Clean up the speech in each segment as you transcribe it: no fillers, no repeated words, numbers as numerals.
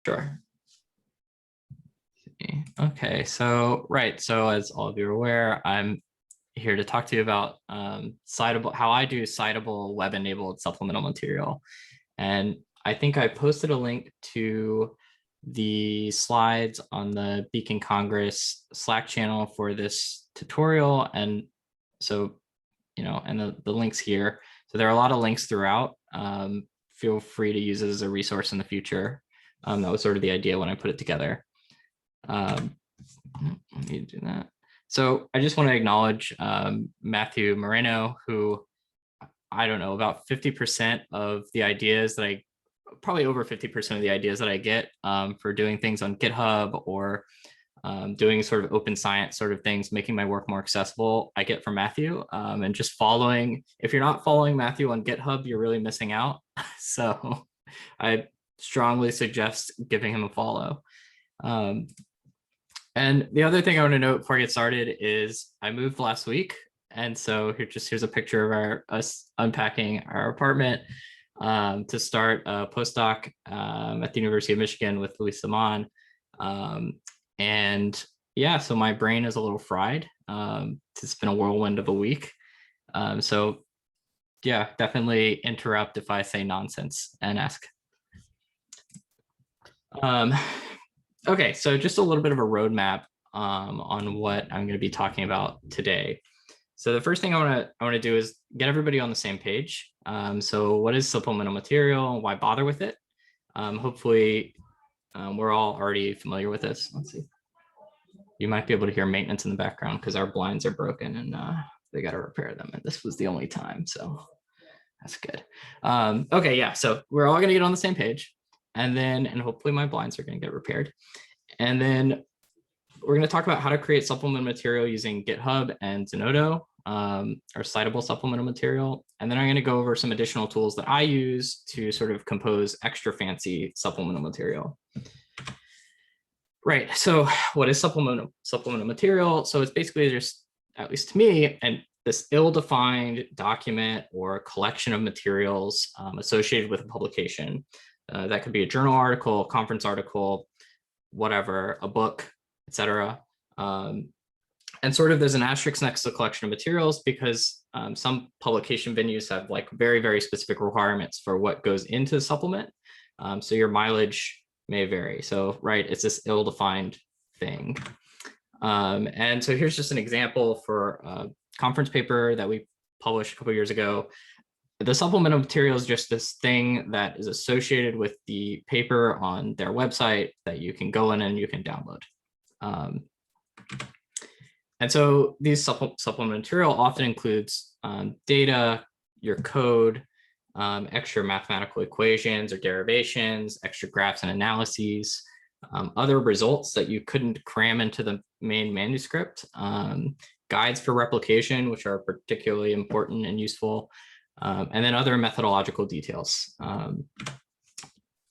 Sure. Okay, so so as all of you are aware, I'm here to talk to you about Citable, how I do Citable web-enabled supplemental material. And I think I posted a link to the slides on the Beacon Congress Slack channel for this tutorial. And so, and the links here. So there are a lot of links throughout. Feel free to use it as a resource in the future. That was sort of the idea when I put it together. Let me do that. So I just want to acknowledge Matthew Moreno, who, I don't know, about 50% of the ideas that probably over 50% of the ideas that I get for doing things on GitHub or doing sort of open science sort of things, making my work more accessible, I get from Matthew. And just following, if you're not following Matthew on GitHub, you're really missing out. So I strongly suggest giving him a follow. And the other thing I want to note before I get started is I moved last week. And so here's a picture of us unpacking our apartment to start a postdoc at the University of Michigan with Luis Simon. And yeah, so my brain is a little fried. It's been a whirlwind of a week. So yeah, definitely interrupt if I say nonsense and ask. Okay, so just a little bit of a roadmap on what I'm going to be talking about today. So the first thing I want to do is get everybody on the same page. So what is supplemental material? Why bother with it? Hopefully, we're all already familiar with this. Let's see. You might be able to hear maintenance in the background because our blinds are broken and they got to repair them. And this was the only time, so that's good. Okay, yeah. So we're all going to get on the same page. And hopefully my blinds are going to get repaired. And then we're going to talk about how to create supplemental material using GitHub and Zenodo, or Citable supplemental material. And then I'm going to go over some additional tools that I use to sort of compose extra fancy supplemental material. Right. So what is supplemental material? So it's basically just, at least to me, and this ill-defined document or collection of materials associated with a publication. That could be a journal article, a conference article, whatever, a book, etc. And sort of there's an asterisk next to the collection of materials because some publication venues have like very, very specific requirements for what goes into the supplement. So your mileage may vary. So, right, it's this ill-defined thing. And so here's just an example for a conference paper that we published a couple of years ago. The supplemental material is just this thing that is associated with the paper on their website that you can go in and you can download. And so these supplemental material often includes data, your code, extra mathematical equations or derivations, extra graphs and analyses, other results that you couldn't cram into the main manuscript, guides for replication, which are particularly important and useful, and then other methodological details.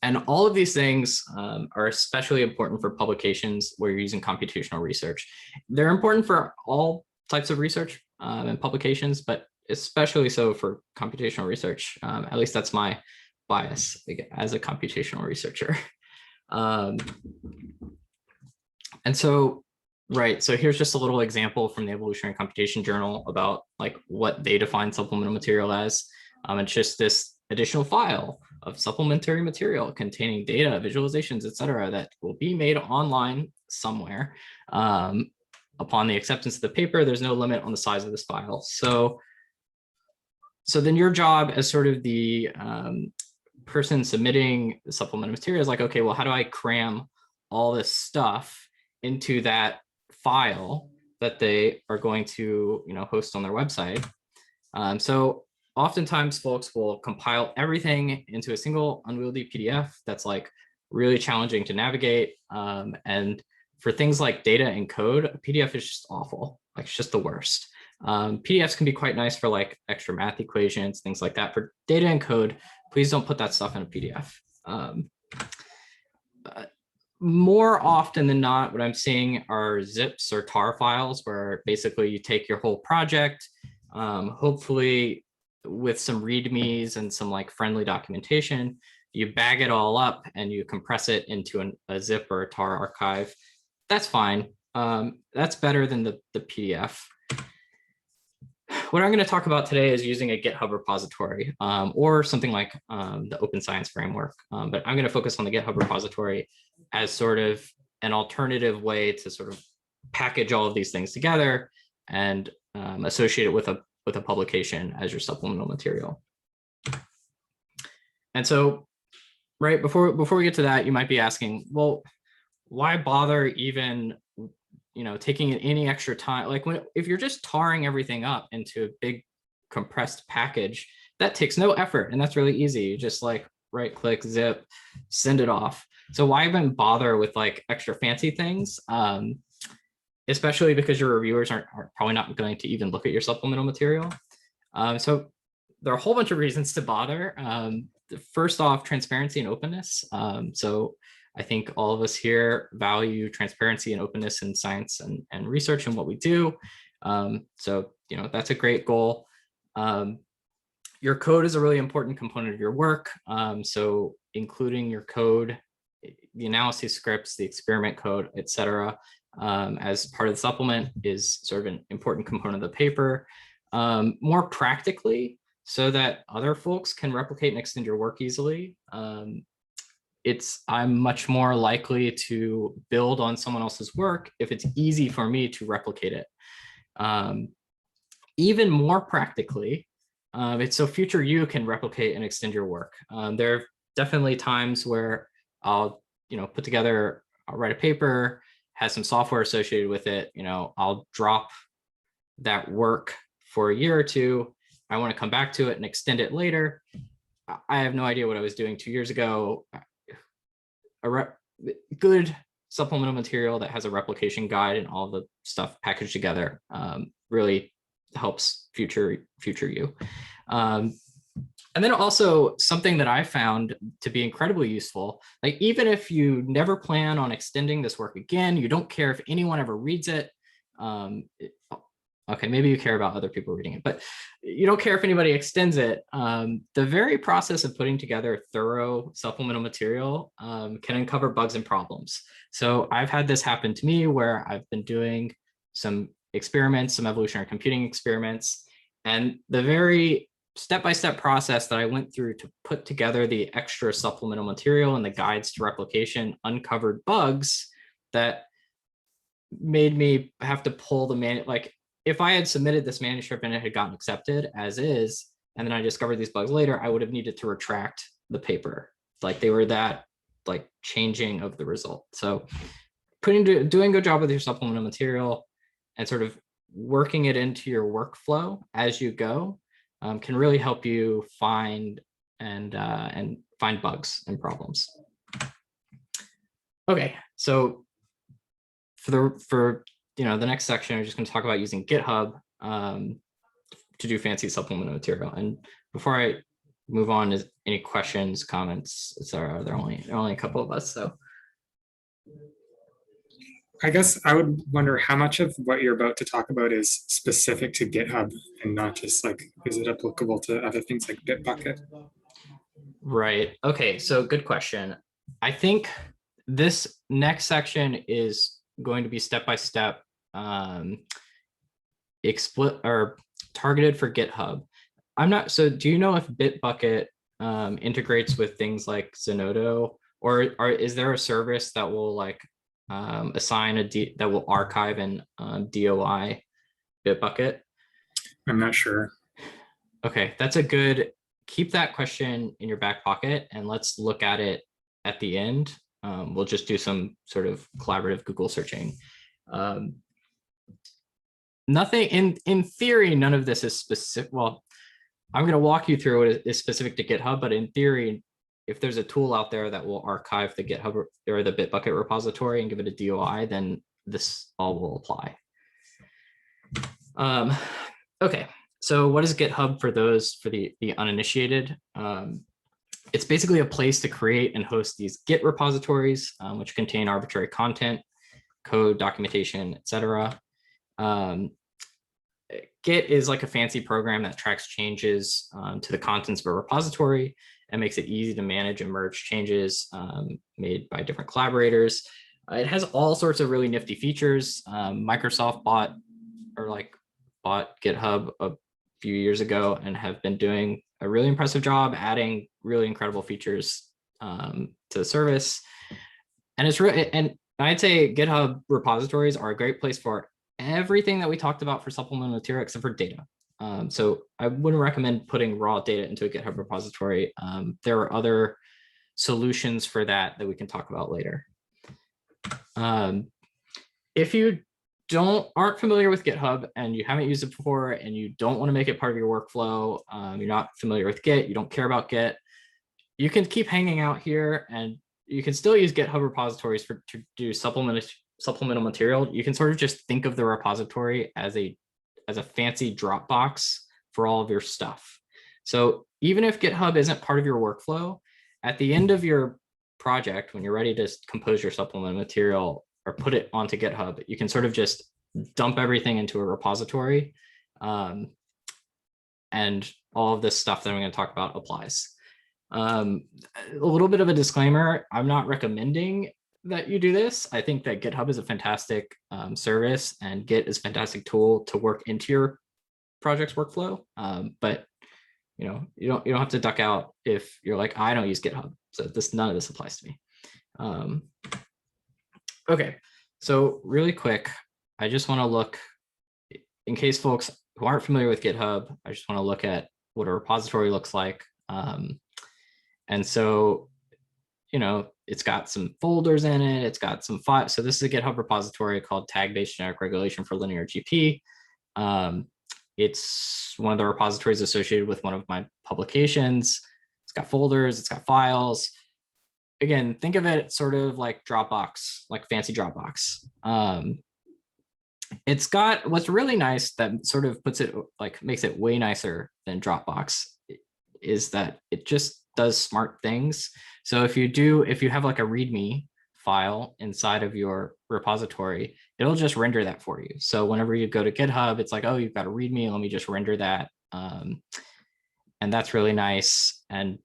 And all of these things are especially important for publications where you're using computational research. They're important for all types of research and publications, but especially so for computational research. At least that's my bias as a computational researcher. And so, right, so here's just a little example from the Evolutionary Computation Journal about like what they define supplemental material as. It's just this additional file of supplementary material containing data, visualizations, etc., that will be made online somewhere. Upon the acceptance of the paper, there's no limit on the size of this file. So then your job as sort of the person submitting the supplemental material is like, okay, well, how do I cram all this stuff into that file that they are going to, host on their website? So oftentimes folks will compile everything into a single unwieldy PDF that's like really challenging to navigate. And for things like data and code, a PDF is just awful. Like it's just the worst. PDFs can be quite nice for like extra math equations, things like that. For data and code, please don't put that stuff in a PDF. More often than not, what I'm seeing are zips or tar files where basically you take your whole project, hopefully with some readmes and some like friendly documentation, you bag it all up and you compress it into a zip or a tar archive, that's fine. That's better than the PDF. What I'm going to talk about today is using a GitHub repository or something like the Open Science Framework. But I'm going to focus on the GitHub repository as sort of an alternative way to sort of package all of these things together and associate it with a publication as your supplemental material. And so, right, before we get to that, you might be asking, well, why bother even taking any extra time? Like if you're just tarring everything up into a big compressed package, that takes no effort and that's really easy. You just like right click, zip, send it off. So why even bother with like extra fancy things? Especially because your reviewers are probably not going to even look at your supplemental material. So there are a whole bunch of reasons to bother. First off, transparency and openness. So I think all of us here value transparency and openness in science and research and what we do. So, that's a great goal. Your code is a really important component of your work. So including your code, the analysis scripts, the experiment code, et cetera, as part of the supplement is sort of an important component of the paper. More practically, so that other folks can replicate and extend your work easily. I'm much more likely to build on someone else's work if it's easy for me to replicate it. Even more practically, it's so future you can replicate and extend your work. There are definitely times where I'll write a paper, has some software associated with it. I'll drop that work for a year or two. I want to come back to it and extend it later. I have no idea what I was doing 2 years ago. Good supplemental material that has a replication guide and all the stuff packaged together really helps future you. And then also something that I found to be incredibly useful, like even if you never plan on extending this work again, you don't care if anyone ever reads it. Okay, maybe you care about other people reading it, but you don't care if anybody extends it. The very process of putting together thorough supplemental material can uncover bugs and problems. So I've had this happen to me where I've been doing some experiments, some evolutionary computing experiments, and the very step-by-step process that I went through to put together the extra supplemental material and the guides to replication uncovered bugs that made me have to pull the like if I had submitted this manuscript and it had gotten accepted as is, and then I discovered these bugs later, I would have needed to retract the paper. Like they were that like changing of the result. So doing a good job with your supplemental material and sort of working it into your workflow as you go can really help you find and find bugs and problems. Okay, so for the next section, I'm just going to talk about using GitHub to do fancy supplemental material. And before I move on, is any questions, comments, etc.? There are only a couple of us, so. I guess I would wonder how much of what you're about to talk about is specific to GitHub and not just like, is it applicable to other things like Bitbucket? Right. Okay. So good question. I think this next section is going to be step-by-step targeted for GitHub. So do you know if Bitbucket integrates with things like Zenodo, or is there a service that will like assign that will archive in DOI Bitbucket? I'm not sure. Okay, that's keep that question in your back pocket and let's look at it at the end. We'll just do some sort of collaborative Google searching. Nothing in theory, none of this is specific. Well, I'm going to walk you through what is specific to GitHub, but in theory, if there's a tool out there that will archive the GitHub or the Bitbucket repository and give it a DOI, then this all will apply. Okay, so what is GitHub for the uninitiated? It's basically a place to create and host these Git repositories, which contain arbitrary content, code, documentation, etc. Git is like a fancy program that tracks changes to the contents of a repository and makes it easy to manage and merge changes made by different collaborators. It has all sorts of really nifty features. Microsoft bought GitHub a few years ago and have been doing a really impressive job adding really incredible features to the service. And it's really, and I'd say GitHub repositories are a great place for everything that we talked about for supplemental material except for data. So I wouldn't recommend putting raw data into a GitHub repository. There are other solutions for that we can talk about later. If you aren't familiar with GitHub and you haven't used it before and you don't want to make it part of your workflow, you're not familiar with Git, you don't care about Git, you can keep hanging out here and you can still use GitHub repositories to do supplemental material. You can sort of just think of the repository as a fancy Dropbox for all of your stuff. So even if GitHub isn't part of your workflow, at the end of your project, when you're ready to compose your supplemental material or put it onto GitHub, you can sort of just dump everything into a repository. And all of this stuff that I'm going to talk about applies. A little bit of a disclaimer, I'm not recommending that you do this. I think that GitHub is a fantastic service and Git is a fantastic tool to work into your project's workflow. But you don't have to duck out if you're like, I don't use GitHub. So none of this applies to me. Okay, so really quick, I just want to look, in case folks who aren't familiar with GitHub, I just want to look at what a repository looks like. And so, it's got some folders in it. It's got some files. So this is a GitHub repository called Tag-Based Generic Regulation for Linear GP. It's one of the repositories associated with one of my publications. It's got folders, it's got files. Again, think of it sort of like Dropbox, like fancy Dropbox. It's got what's really nice that sort of makes it way nicer than Dropbox is that it just does smart things. So if you have like a README file inside of your repository, it'll just render that for you. So whenever you go to GitHub, it's like, oh, you've got a README, let me just render that. And that's really nice. And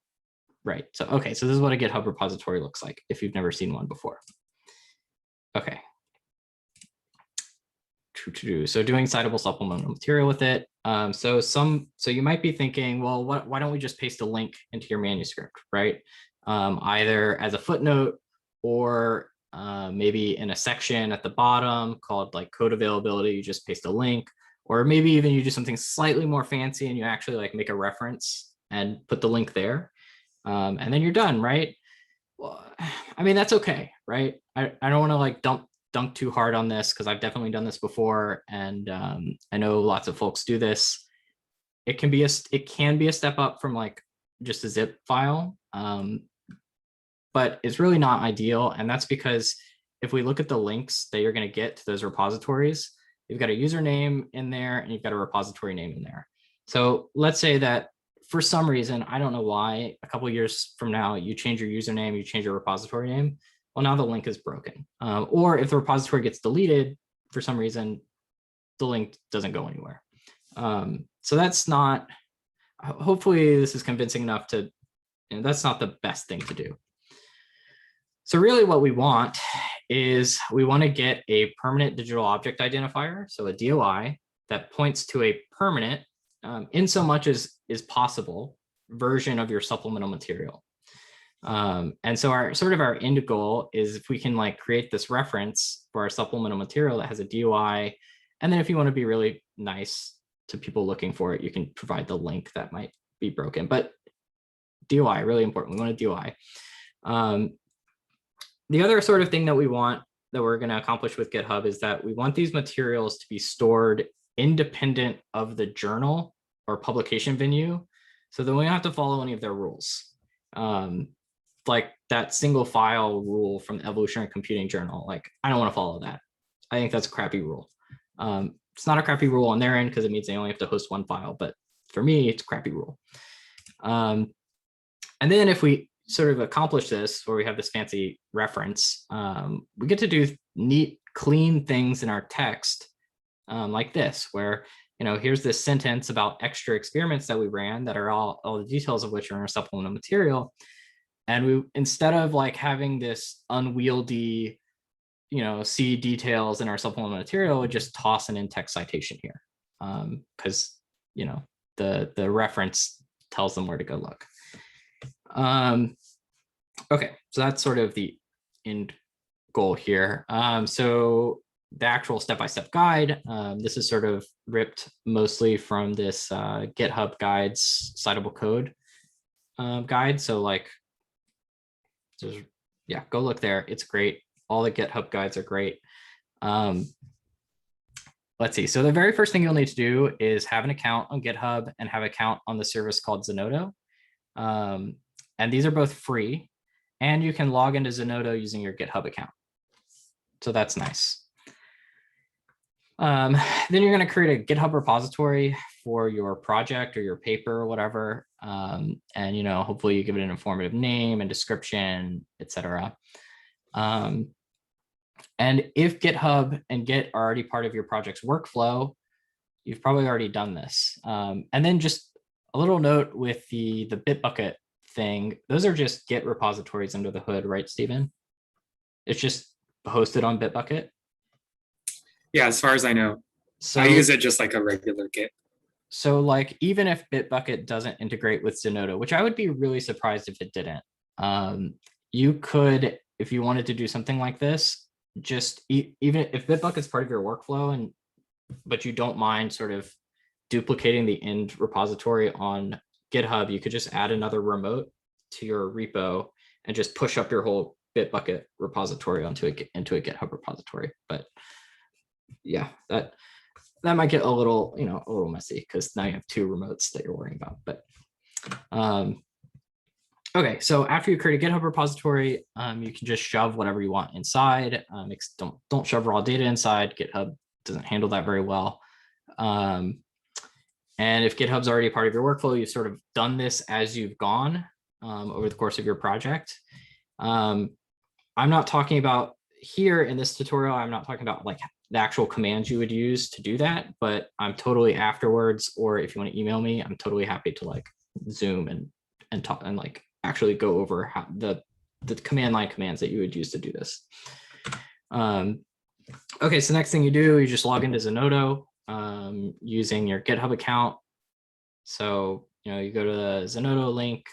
right, so this is what a GitHub repository looks like if you've never seen one before. Okay. So doing citable supplemental material with it. So you might be thinking, well, why don't we just paste a link into your manuscript, right? Either as a footnote or maybe in a section at the bottom called like code availability, you just paste a link, or maybe even you do something slightly more fancy and you actually like make a reference and put the link there. And then you're done, right? Well, I mean, that's okay, right? I don't want to like dunk too hard on this because I've definitely done this before, and I know lots of folks do this. It can be a step up from like just a zip file, but it's really not ideal, and that's because if we look at the links that you're going to get to those repositories, you've got a username in there and you've got a repository name in there. So let's say that for some reason, I don't know why, a couple of years from now, you change your username, you change your repository name. Well, now the link is broken. Or if the repository gets deleted for some reason, the link doesn't go anywhere. So that's not, hopefully this is convincing enough to, that's not the best thing to do. So really what we want is we want to get a permanent digital object identifier, so a DOI, that points to a permanent, in so much as is possible, version of your supplemental material. And so our end goal is if we can like create this reference for our supplemental material that has a DOI, and then if you want to be really nice to people looking for it, you can provide the link that might be broken. But DOI, really important. We want a DOI. The other sort of thing that we want, that we're going to accomplish with GitHub, is that we want these materials to be stored independent of the journal or publication venue, so that we don't have to follow any of their rules. Like that single file rule from the Evolutionary Computing Journal, like I don't want to follow that. I think that's a crappy rule. It's not a crappy rule on their end because it means they only have to host one file, but for me, it's a crappy rule. And then if we sort of accomplish this, where we have this fancy reference, we get to do neat, clean things in our text like this, where here's this sentence about extra experiments that we ran that are all the details of which are in our supplemental material. And we, instead of like having this unwieldy, see details in our supplemental material, would just toss an in-text citation here. Because, the reference tells them where to go look. Okay, so that's sort of the end goal here. So the actual step-by-step guide, this is sort of ripped mostly from this GitHub guides citable code guide. So like, yeah, go look there. It's great. All the GitHub guides are great. Let's see. So the very first thing you'll need to do is have an account on GitHub and have an account on the service called Zenodo. And these are both free, and you can log into Zenodo using your GitHub account. So that's nice. Then you're going to create a GitHub repository for your project or your paper or whatever. And, hopefully you give it an informative name and description, etc. And if GitHub and Git are already part of your project's workflow, you've probably already done this. And then just a little note with the Bitbucket thing, those are just Git repositories under the hood, right, Stephen? It's just hosted on Bitbucket. Yeah, as far as I know. So I use it just like a regular Git. So like, even if Bitbucket doesn't integrate with Zenodo, which I would be really surprised if it didn't, you could, if you wanted to do something like this, just even if Bitbucket's part of your workflow, but you don't mind sort of duplicating the end repository on GitHub, you could just add another remote to your repo and just push up your whole Bitbucket repository into a GitHub repository. But yeah, that might get a little, a little messy because now you have two remotes that you're worrying about. But okay, so after you create a GitHub repository, you can just shove whatever you want inside. Don't shove raw data inside. GitHub doesn't handle that very well. And if GitHub's already a part of your workflow, you've sort of done this as you've gone over the course of your project. I'm not talking about here in this tutorial, I'm not talking about like the actual commands you would use to do that, but I'm totally afterwards, or if you want to email me, I'm totally happy to like Zoom and talk and like actually go over how the command line commands that you would use to do this. Okay, so next thing you do, you just log into Zenodo using your GitHub account. So, you go to the Zenodo link,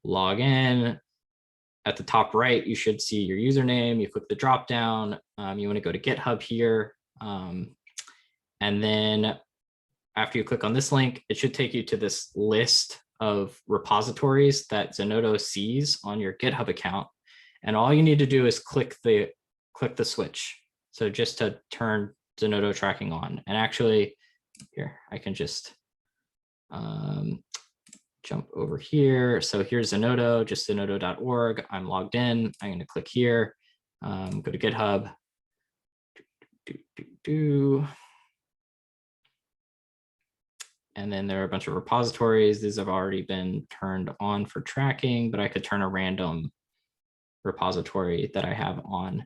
log in. At the top right, you should see your username. You click the drop down. You want to go to GitHub here. And then after you click on this link, it should take you to this list of repositories that Zenodo sees on your GitHub account. And all you need to do is click the switch. So just to turn Zenodo tracking on. And actually, here, I can just jump over here. So here's Zenodo, just zenodo.org. I'm logged in. I'm going to click here, go to GitHub. And then there are a bunch of repositories. These have already been turned on for tracking, but I could turn a random repository that I have on.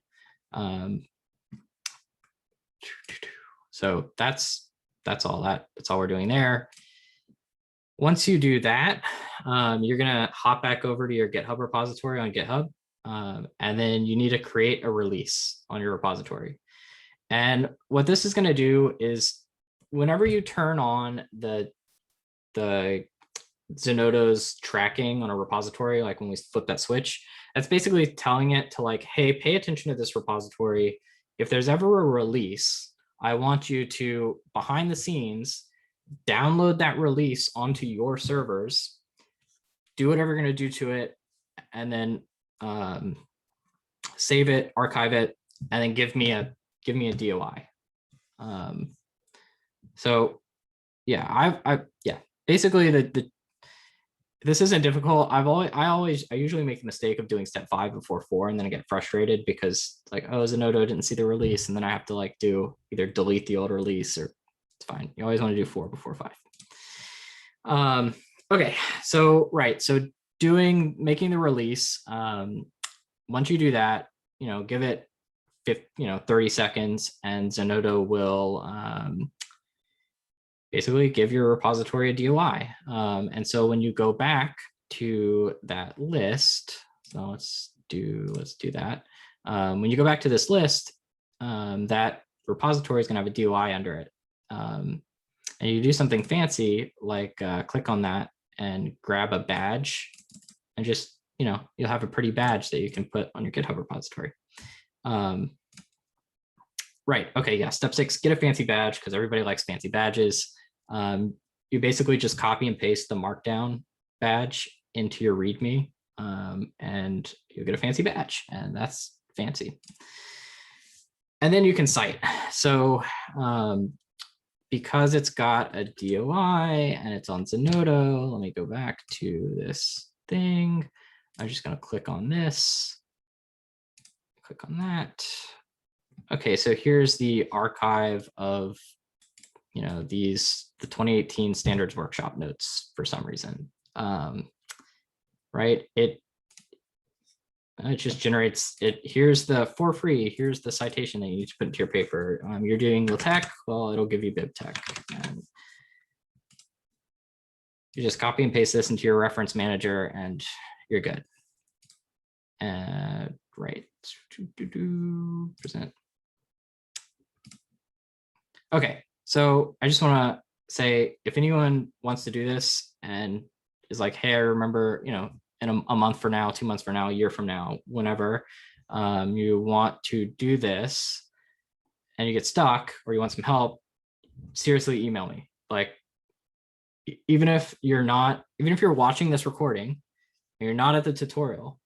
So that's all we're doing there. Once you do that, you're gonna hop back over to your GitHub repository on GitHub, and then you need to create a release on your repository. And what this is gonna do is whenever you turn on the Zenodo's tracking on a repository, like when we flip that switch, that's basically telling it to like, hey, pay attention to this repository. If there's ever a release, I want you to, behind the scenes, download that release onto your servers, do whatever you're going to do to it, and then save it, archive it, and then give me a DOI. So yeah, basically this isn't difficult. I usually make the mistake of doing step 5 before 4, and then I get frustrated because like, oh, Zenodo didn't see the release, and then I have to like do either delete the old release, or it's fine. You always want to do 4 before 5. Okay, so right, so making the release. Once you do that, give it 30 seconds, and Zenodo will basically give your repository a DOI. And so when you go back to that list, so let's do that. When you go back to this list, that repository is going to have a DOI under it. And you do something fancy like click on that and grab a badge, and just, you'll have a pretty badge that you can put on your GitHub repository. Right. Okay. Yeah. Step 6, get a fancy badge, because everybody likes fancy badges. You basically just copy and paste the markdown badge into your README, and you'll get a fancy badge, and that's fancy. And then you can cite. So because it's got a DOI and it's on Zenodo, let me go back to this thing. I'm just going to click on this, click on that. Okay, so here's the archive of, the 2018 standards workshop notes for some reason. Right, it just generates it. Here's the for free. Here's the citation that you need to put into your paper. You're doing LaTeX, well, it'll give you BibTeX. And you just copy and paste this into your reference manager, and you're good. Right. Present. Okay, so I just want to say, if anyone wants to do this and is like, hey, I remember, in a month from now, 2 months from now, a year from now, whenever you want to do this and you get stuck or you want some help, seriously email me. Like, even if you're watching this recording and you're not at the tutorial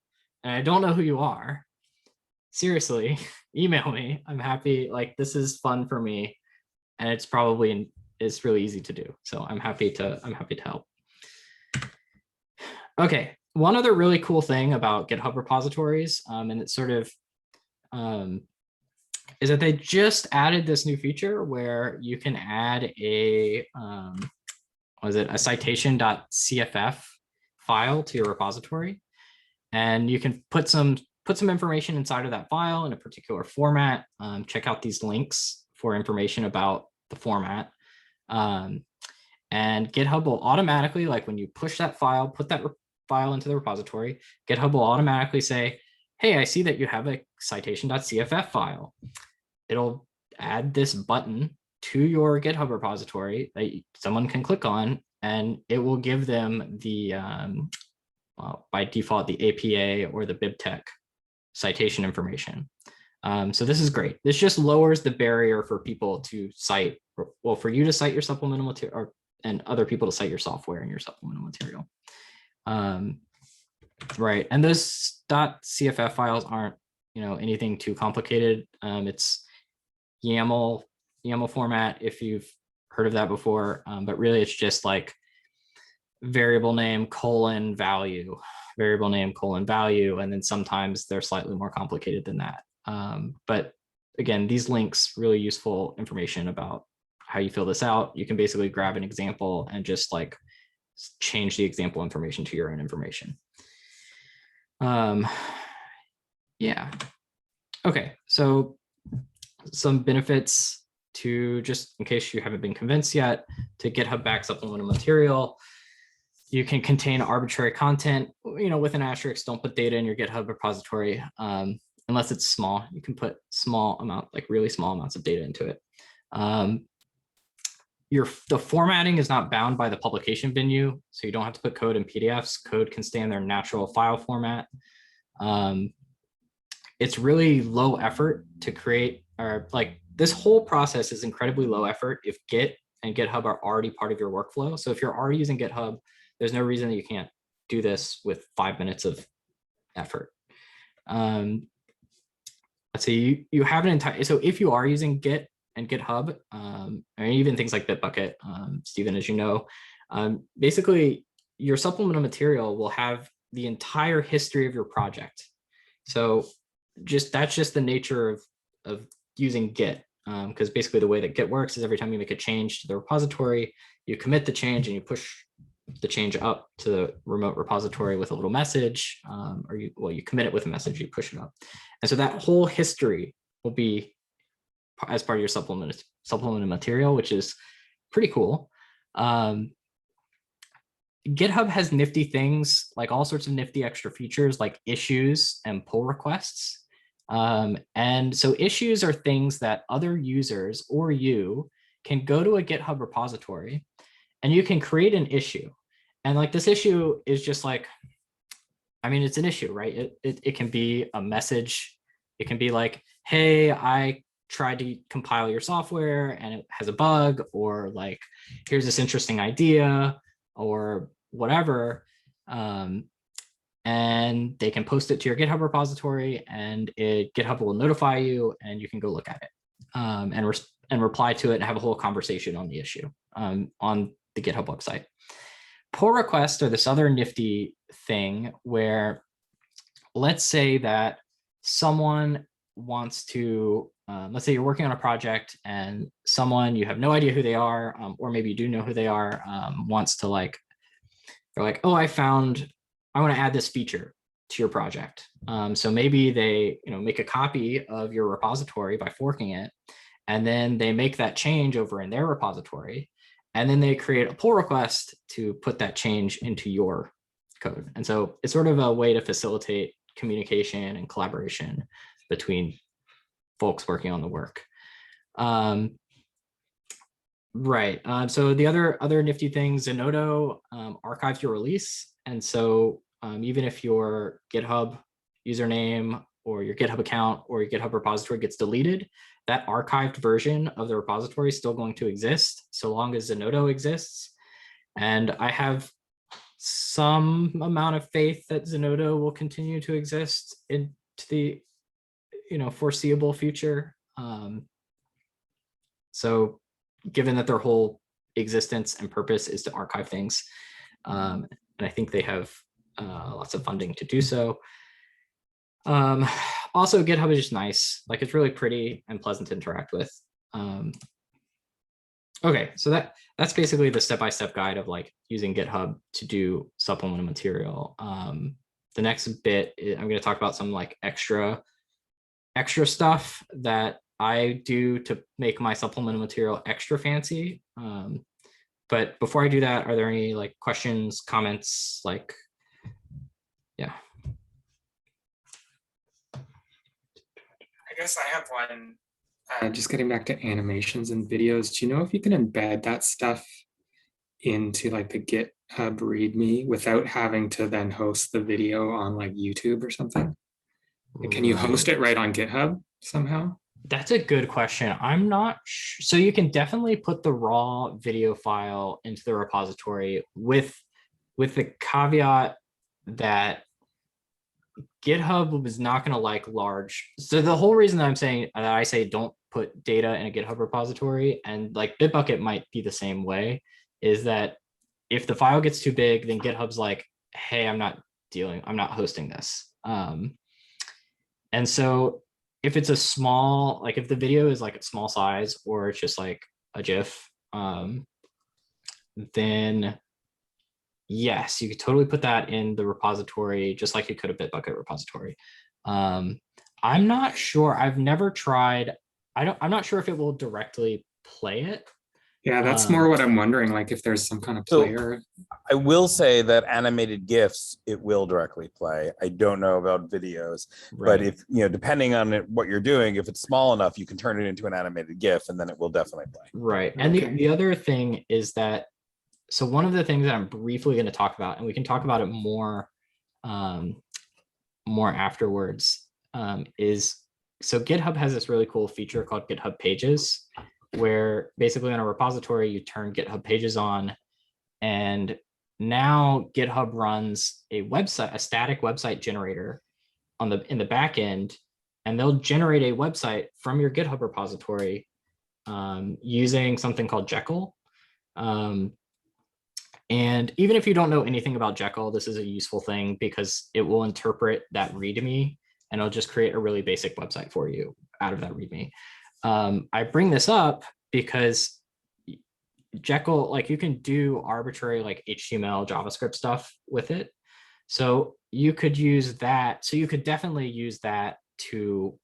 and I don't know who you are, seriously, email me. I'm happy. Like, this is fun for me, and it's really easy to do. So I'm happy to help. Okay. One other really cool thing about GitHub repositories, and it's sort of, is that they just added this new feature where you can add a citation.cff file to your repository, and you can put some information inside of that file in a particular format. Check out these links for information about the format. And GitHub will automatically, like when you push that file, put that file into the repository, GitHub will automatically say, hey, I see that you have a citation.cff file. It'll add this button to your GitHub repository that someone can click on, and it will give them the, by default, the APA or the BibTeX citation information. So this is great. This just lowers the barrier for people to cite, well, for you to cite your supplemental material, and other people to cite your software and your supplemental material. Right, and those .cff files aren't, anything too complicated. It's YAML format, if you've heard of that before, but really it's just like variable name : value, variable name : value, and then sometimes they're slightly more complicated than that. But again, these links, really useful information about how you fill this out. You can basically grab an example and just like change the example information to your own information. Yeah. Okay, so some benefits to, just in case you haven't been convinced yet, to GitHub back supplemental material. You can contain arbitrary content, with an asterisk. Don't put data in your GitHub repository unless it's small. You can put small amount, like really small amounts of data into it. The formatting is not bound by the publication venue, so you don't have to put code in PDFs. Code can stay in their natural file format. It's really low effort to create, or like this whole process is incredibly low effort if Git and GitHub are already part of your workflow. So if you're already using GitHub, there's no reason that you can't do this with 5 minutes of effort. Let's see, you have an entire, so if you are using Git and GitHub, and even things like Bitbucket, Stephen, as you know, basically your supplemental material will have the entire history of your project. So that's just the nature of using Git, because basically the way that Git works is every time you make a change to the repository, you commit the change and you push the change up to the remote repository with a little message, or you commit it with a message, you push it up. And so that whole history will be as part of your supplemental material, which is pretty cool. Um, GitHub has nifty things, like all sorts of nifty extra features like issues and pull requests. And so issues are things that other users or you can go to a GitHub repository and you can create an issue. And like this issue is just like, I mean, it's an issue, right? It can be a message. It can be like, hey, I tried to compile your software and it has a bug, or like, here's this interesting idea, or whatever. And they can post it to your GitHub repository, and GitHub will notify you, and you can go look at it and reply to it and have a whole conversation on the issue on the GitHub website. Pull requests are this other nifty thing where, let's say that someone wants to, let's say you're working on a project and someone, you have no idea who they are, or maybe you do know who they are, wants to like, they're like, oh, I want to add this feature to your project. So maybe they, make a copy of your repository by forking it, and then they make that change over in their repository, and then they create a pull request to put that change into your code. And so it's sort of a way to facilitate communication and collaboration between folks working on the work. Right. So the other nifty things, Zenodo archives your release. And so even if your GitHub username or your GitHub account or your GitHub repository gets deleted, that archived version of the repository is still going to exist so long as Zenodo exists. And I have some amount of faith that Zenodo will continue to exist into the foreseeable future. So given that their whole existence and purpose is to archive things, and I think they have lots of funding to do so. Also, GitHub is just nice. Like, it's really pretty and pleasant to interact with. Okay, so that's basically the step-by-step guide of like using GitHub to do supplemental material. The next bit, I'm going to talk about some like extra stuff that I do to make my supplemental material extra fancy. But before I do that, are there any like questions, comments, like, yeah. I guess I have one. Just getting back to animations and videos, do you know if you can embed that stuff into like the GitHub README without having to then host the video on like YouTube or something? Can you host it right on GitHub somehow? That's a good question. I'm not sure. So you can definitely put the raw video file into the repository with the caveat that GitHub was not going to like large. So the whole reason that I'm saying that I say don't put data in a GitHub repository, and like Bitbucket might be the same way, is that if the file gets too big, then GitHub's like, hey, I'm not hosting this. And so if it's a small, like if the video is like a small size or it's just like a GIF, then yes, you could totally put that in the repository, just like you could a Bitbucket repository. I'm not sure. I've never tried. I'm not sure if it will directly play it. Yeah, that's more what I'm wondering, like if there's some kind of player. So I will say that animated GIFs, it will directly play. I don't know about videos, right. But if, depending on what you're doing, if it's small enough, you can turn it into an animated GIF and then it will definitely play. Right. And the other thing is that, so one of the things that I'm briefly going to talk about, and we can talk about it more afterwards, is, so GitHub has this really cool feature called GitHub Pages, where basically on a repository, you turn GitHub Pages on, and now GitHub runs a static website generator in the back end, and they'll generate a website from your GitHub repository using something called Jekyll. And even if you don't know anything about Jekyll, this is a useful thing because it will interpret that README and it'll just create a really basic website for you out of that README. I bring this up because Jekyll, like, you can do arbitrary like HTML, JavaScript stuff with it. So you could use that. So you could definitely use that to,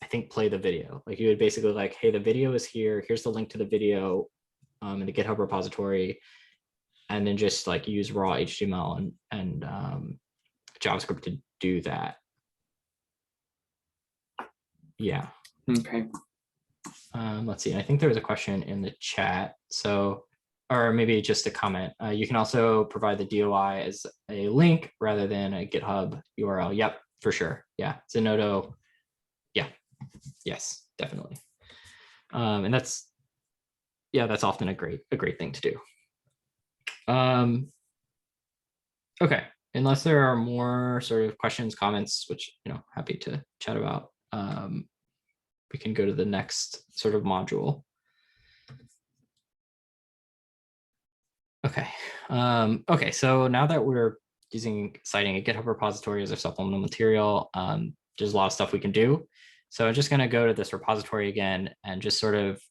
I think, play the video. Like, you would basically like, hey, the video is here. Here's the link to the video. in the GitHub repository, and then just like use raw HTML and JavaScript to do that. Yeah. Okay. Let's see. I think there was a question in the chat. So, or maybe just a comment. You can also provide the DOI as a link rather than a GitHub URL. Yep, for sure. Yeah, Zenodo. Yeah, yes, definitely. And that's, yeah, that's often a great thing to do. Okay, unless there are more sort of questions, comments, which, you know, happy to chat about. We can go to the next sort of module. Okay. Okay, so now that we're citing a GitHub repository as a supplemental material, there's a lot of stuff we can do. So I'm just going to go to this repository again and just sort of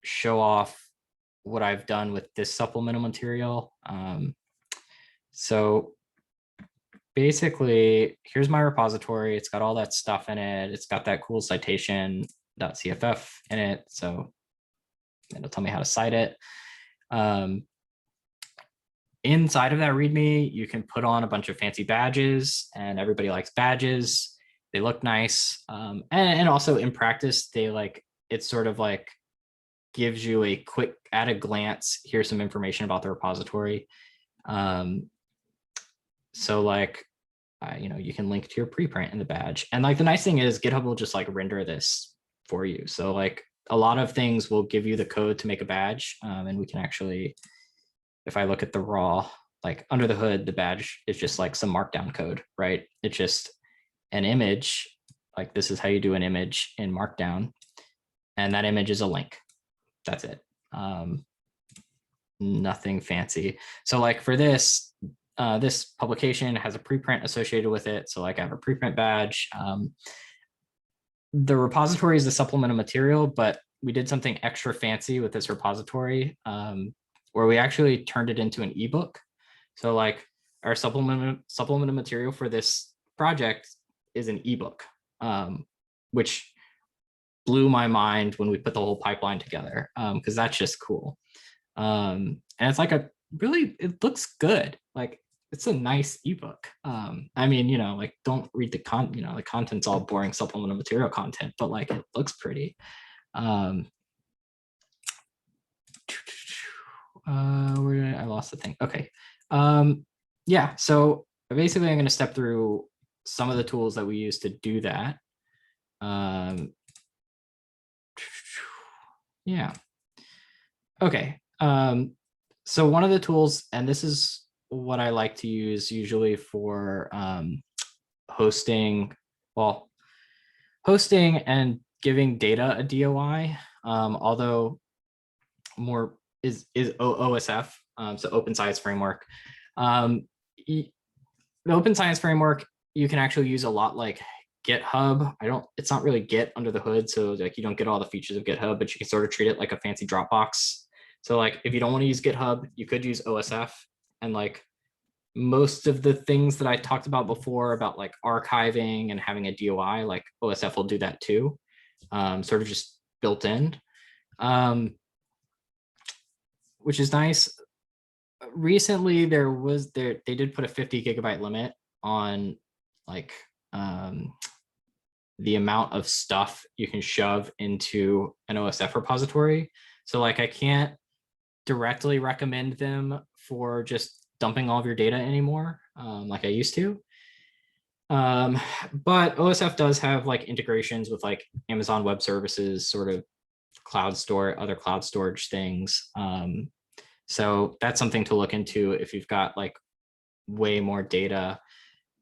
show off what I've done with this supplemental material. So basically, here's my repository. It's got all that stuff in it. It's got that cool citation.cff in it. So it'll tell me how to cite it. Inside of that README, you can put on a bunch of fancy badges, and everybody likes badges. They look nice. And also in practice, they like, it's sort of like gives you a quick, at a glance, here's some information about the repository. So like, you know, you can link to your preprint in the badge. And like the nice thing is GitHub will just like render this for you. So like a lot of things will give you the code to make a badge. And we can actually, if I look at the raw, like under the hood, the badge is just like some markdown code, right? It's just an image, like this is how you do an image in markdown. And that image is a link. That's it. Nothing fancy. So like for this, this publication has a preprint associated with it. So like I have a preprint badge. The repository is the supplemental material, but we did something extra fancy with this repository where we actually turned it into an ebook. So like our supplemental material for this project is an ebook, which blew my mind when we put the whole pipeline together, because that's just cool. And it's like a really, it looks good. Like it's a nice ebook. I mean, you know, like don't read the you know, the content's all boring supplemental material content, but like it looks pretty. I lost the thing. Okay. Yeah, so basically I'm going to step through some of the tools that we use to do that. Yeah. Okay. So one of the tools, and this is what I like to use usually for hosting, well, hosting and giving data a DOI, although more is OSF, so Open Science Framework. The Open Science Framework, you can actually use a lot like GitHub. It's not really Git under the hood, so like you don't get all the features of GitHub, but you can sort of treat it like a fancy Dropbox. So like if you don't want to use GitHub, you could use OSF, and like most of the things that I talked about before about like archiving and having a DOI, like OSF will do that too, sort of just built in, which is nice. Recently, they did put a 50 gigabyte limit on like the amount of stuff you can shove into an OSF repository. So like I can't directly recommend them for just dumping all of your data anymore, like I used to. But OSF does have like integrations with like Amazon Web Services, sort of other cloud storage things. So that's something to look into if you've got like way more data.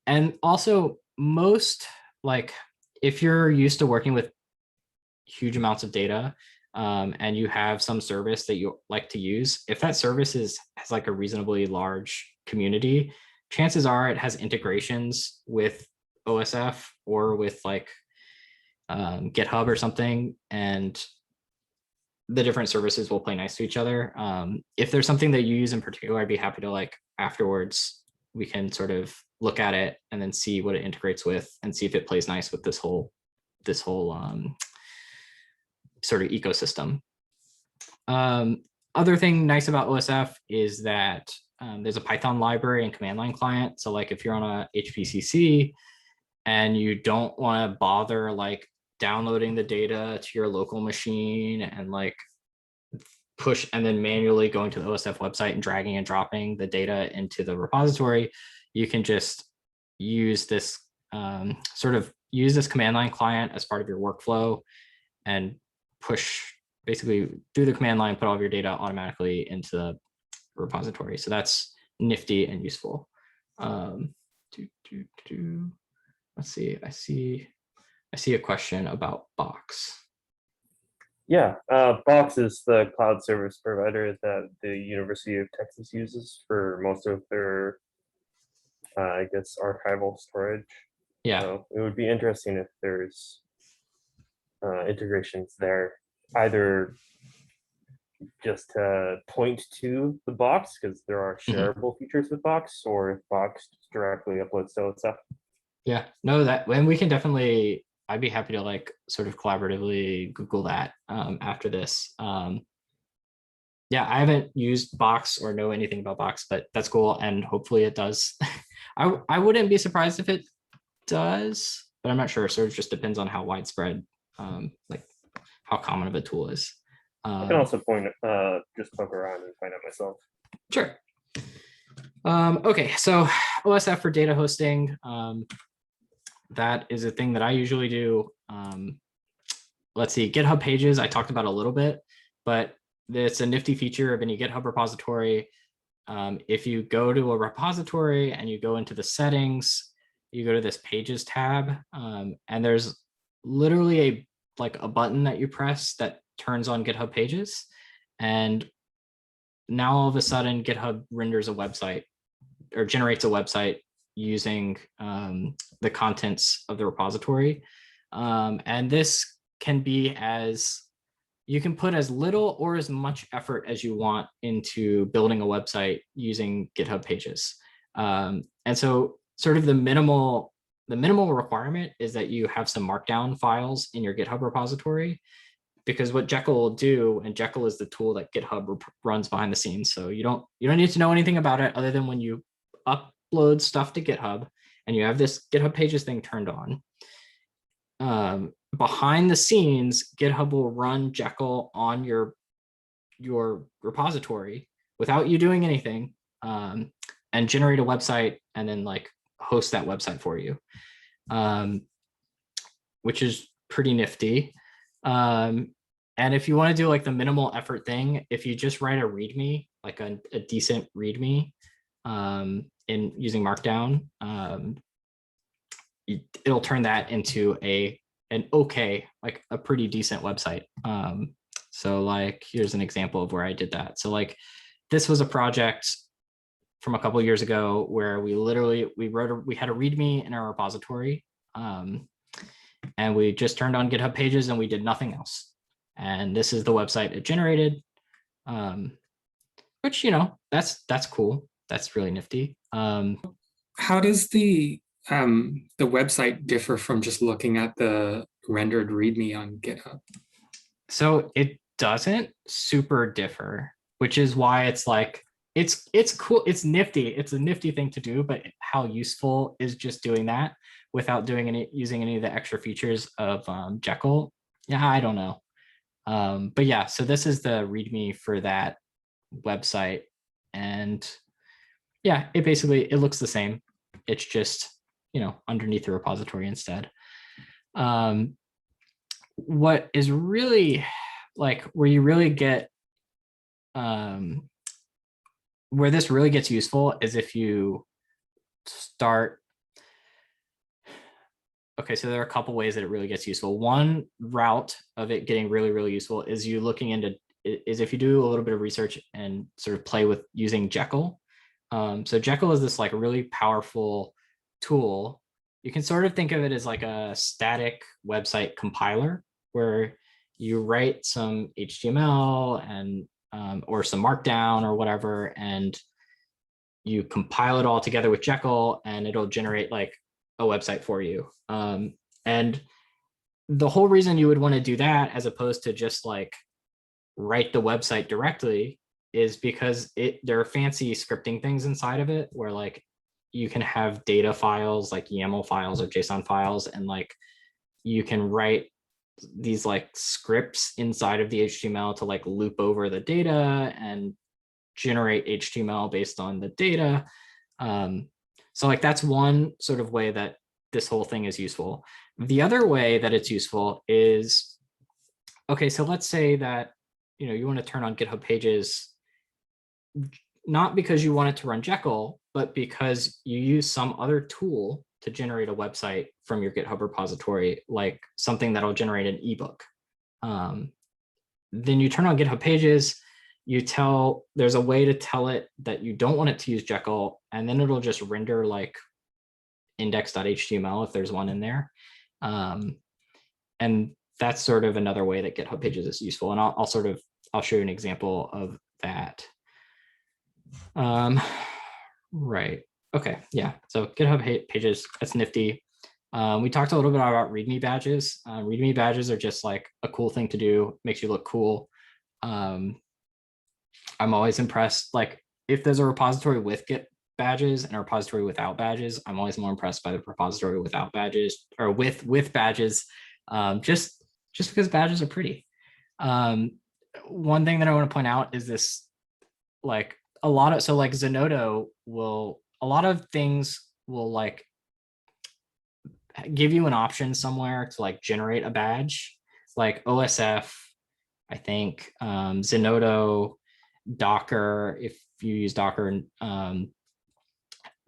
And also most, like if you're used to working with huge amounts of data, and you have some service that you like to use, if that service has like a reasonably large community, chances are it has integrations with OSF or with like GitHub or something, and the different services will play nice to each other. If there's something that you use in particular, I'd be happy to like afterwards, we can sort of look at it and then see what it integrates with and see if it plays nice with this whole sort of ecosystem. other thing nice about OSF is that there's a Python library and command line client. So like if you're on a HPCC and you don't want to bother like downloading the data to your local machine and like push and then manually going to the OSF website and dragging and dropping the data into the repository, you can just use this use this command line client as part of your workflow and push basically through the command line, put all of your data automatically into the repository. So that's nifty and useful. Let's see. I see a question about Box. Yeah, Box is the cloud service provider that the University of Texas uses for most of their, I guess, archival storage. Yeah. So it would be interesting if there's integrations there, either just to point to the Box because there are shareable features with Box, or if Box directly uploads to OSF. Yeah, no, that when we can definitely, I'd be happy to like sort of collaboratively Google that after this. Yeah, I haven't used Box or know anything about Box, but that's cool. And hopefully it does. I wouldn't be surprised if it does, but I'm not sure. So it just depends on how widespread, like how common of a tool is. I can also just poke around and find out myself. Sure. Okay, so OSF for data hosting. That is a thing that I usually do. Let's see, GitHub Pages, I talked about a little bit, but it's a nifty feature of any GitHub repository. If you go to a repository and you go into the settings, you go to this Pages tab, and there's literally a button that you press that turns on GitHub Pages. And now all of a sudden GitHub renders a website or generates a website using the contents of the repository. And this can be you can put as little or as much effort as you want into building a website using GitHub Pages. And so sort of the minimal requirement is that you have some markdown files in your GitHub repository, because what Jekyll will do, and Jekyll is the tool that GitHub runs behind the scenes. So you don't need to know anything about it other than when you upload stuff to GitHub and you have this GitHub Pages thing turned on. Behind the scenes, GitHub will run Jekyll on your repository without you doing anything, and generate a website and then like host that website for you, which is pretty nifty. And if you want to do like the minimal effort thing, if you just write a README, like a decent README in using Markdown, it'll turn that into like a pretty decent website. So like, here's an example of where I did that. So like, this was a project from a couple of years ago where we had a README in our repository, and we just turned on GitHub Pages and we did nothing else. And this is the website it generated, which, that's cool. That's really nifty. How does the website differ from just looking at the rendered README on GitHub? So it doesn't super differ, which is why it's like, it's cool. It's nifty. It's a nifty thing to do, but how useful is just doing that without using any of the extra features of Jekyll? Yeah, I don't know. But yeah, so this is the README for that website. And yeah, it looks the same. It's just, underneath the repository instead. What is really like where you really get, where this really gets useful is if you start. Okay, so there are a couple ways that it really gets useful. One route of it getting really, really useful is if you do a little bit of research and sort of play with using Jekyll. So Jekyll is this like really powerful tool. You can sort of think of it as like a static website compiler where you write some HTML and or some Markdown or whatever, and you compile it all together with Jekyll, and it'll generate like a website for you. And the whole reason you would want to do that, as opposed to just like write the website directly, is because there are fancy scripting things inside of it where like you can have data files like YAML files or JSON files, and like you can write these like scripts inside of the HTML to like loop over the data and generate HTML based on the data. So like that's one sort of way that this whole thing is useful. The other way that it's useful is, okay, so let's say that, you know, you want to turn on GitHub Pages, not because you want it to run Jekyll, but because you use some other tool to generate a website from your GitHub repository, like something that'll generate an ebook. Then you turn on GitHub Pages, there's a way to tell it that you don't want it to use Jekyll, and then it'll just render like index.html if there's one in there. And that's sort of another way that GitHub Pages is useful. And I'll show you an example of that. Right. Okay. Yeah. So GitHub Pages, that's nifty. We talked a little bit about README badges. README badges are just like a cool thing to do, makes you look cool. I'm always impressed. Like if there's a repository with Git badges and a repository without badges, I'm always more impressed by the repository without badges, or with badges, just because badges are pretty. One thing that I want to point out is this, like a lot of Zenodo a lot of things will like give you an option somewhere to like generate a badge, like OSF, I think, Zenodo, Docker, if you use Docker,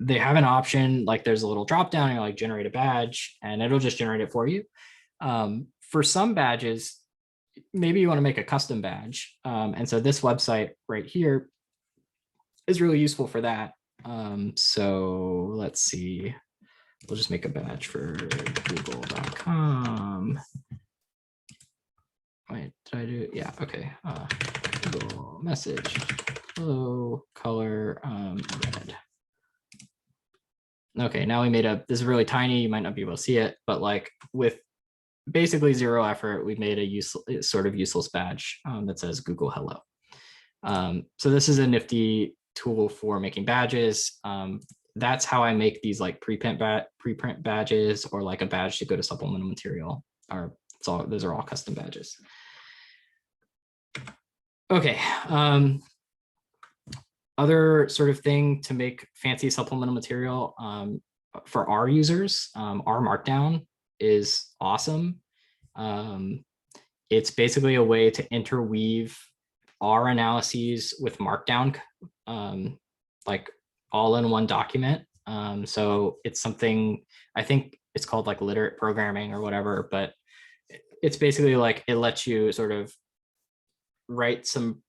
they have an option, like there's a little drop down and like generate a badge and it'll just generate it for you. For some badges, maybe you want to make a custom badge. And so this website right here is really useful for that. So let's see, we'll just make a badge for google.com. Wait, did I do? Yeah, okay. Google message, hello, color, red. Okay, now we made this is really tiny, you might not be able to see it, but like with basically zero effort, we made a sort of useless badge that says Google Hello. So this is a nifty tool for making badges. That's how I make these like preprint badges, or like a badge to go to supplemental material. Those are all custom badges. Okay. Other sort of thing to make fancy supplemental material for our users, R Markdown is awesome. It's basically a way to interweave R analyses with Markdown, like all in one document. So it's something, I think it's called like literate programming or whatever, but it's basically like it lets you sort of write some,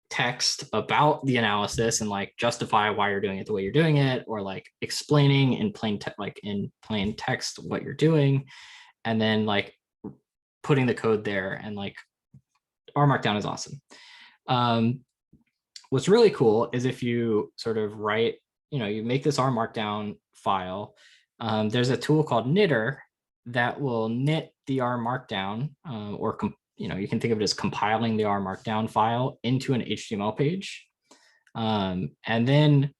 text about the analysis and like justify why you're doing it the way you're doing it, or like explaining in plain text what you're doing, and then like putting the code there. And like R Markdown is awesome. What's really cool is if you sort of write, you make this R Markdown file, there's a tool called Knitter that will knit the R Markdown, or you can think of it as compiling the R Markdown file into an HTML page. And then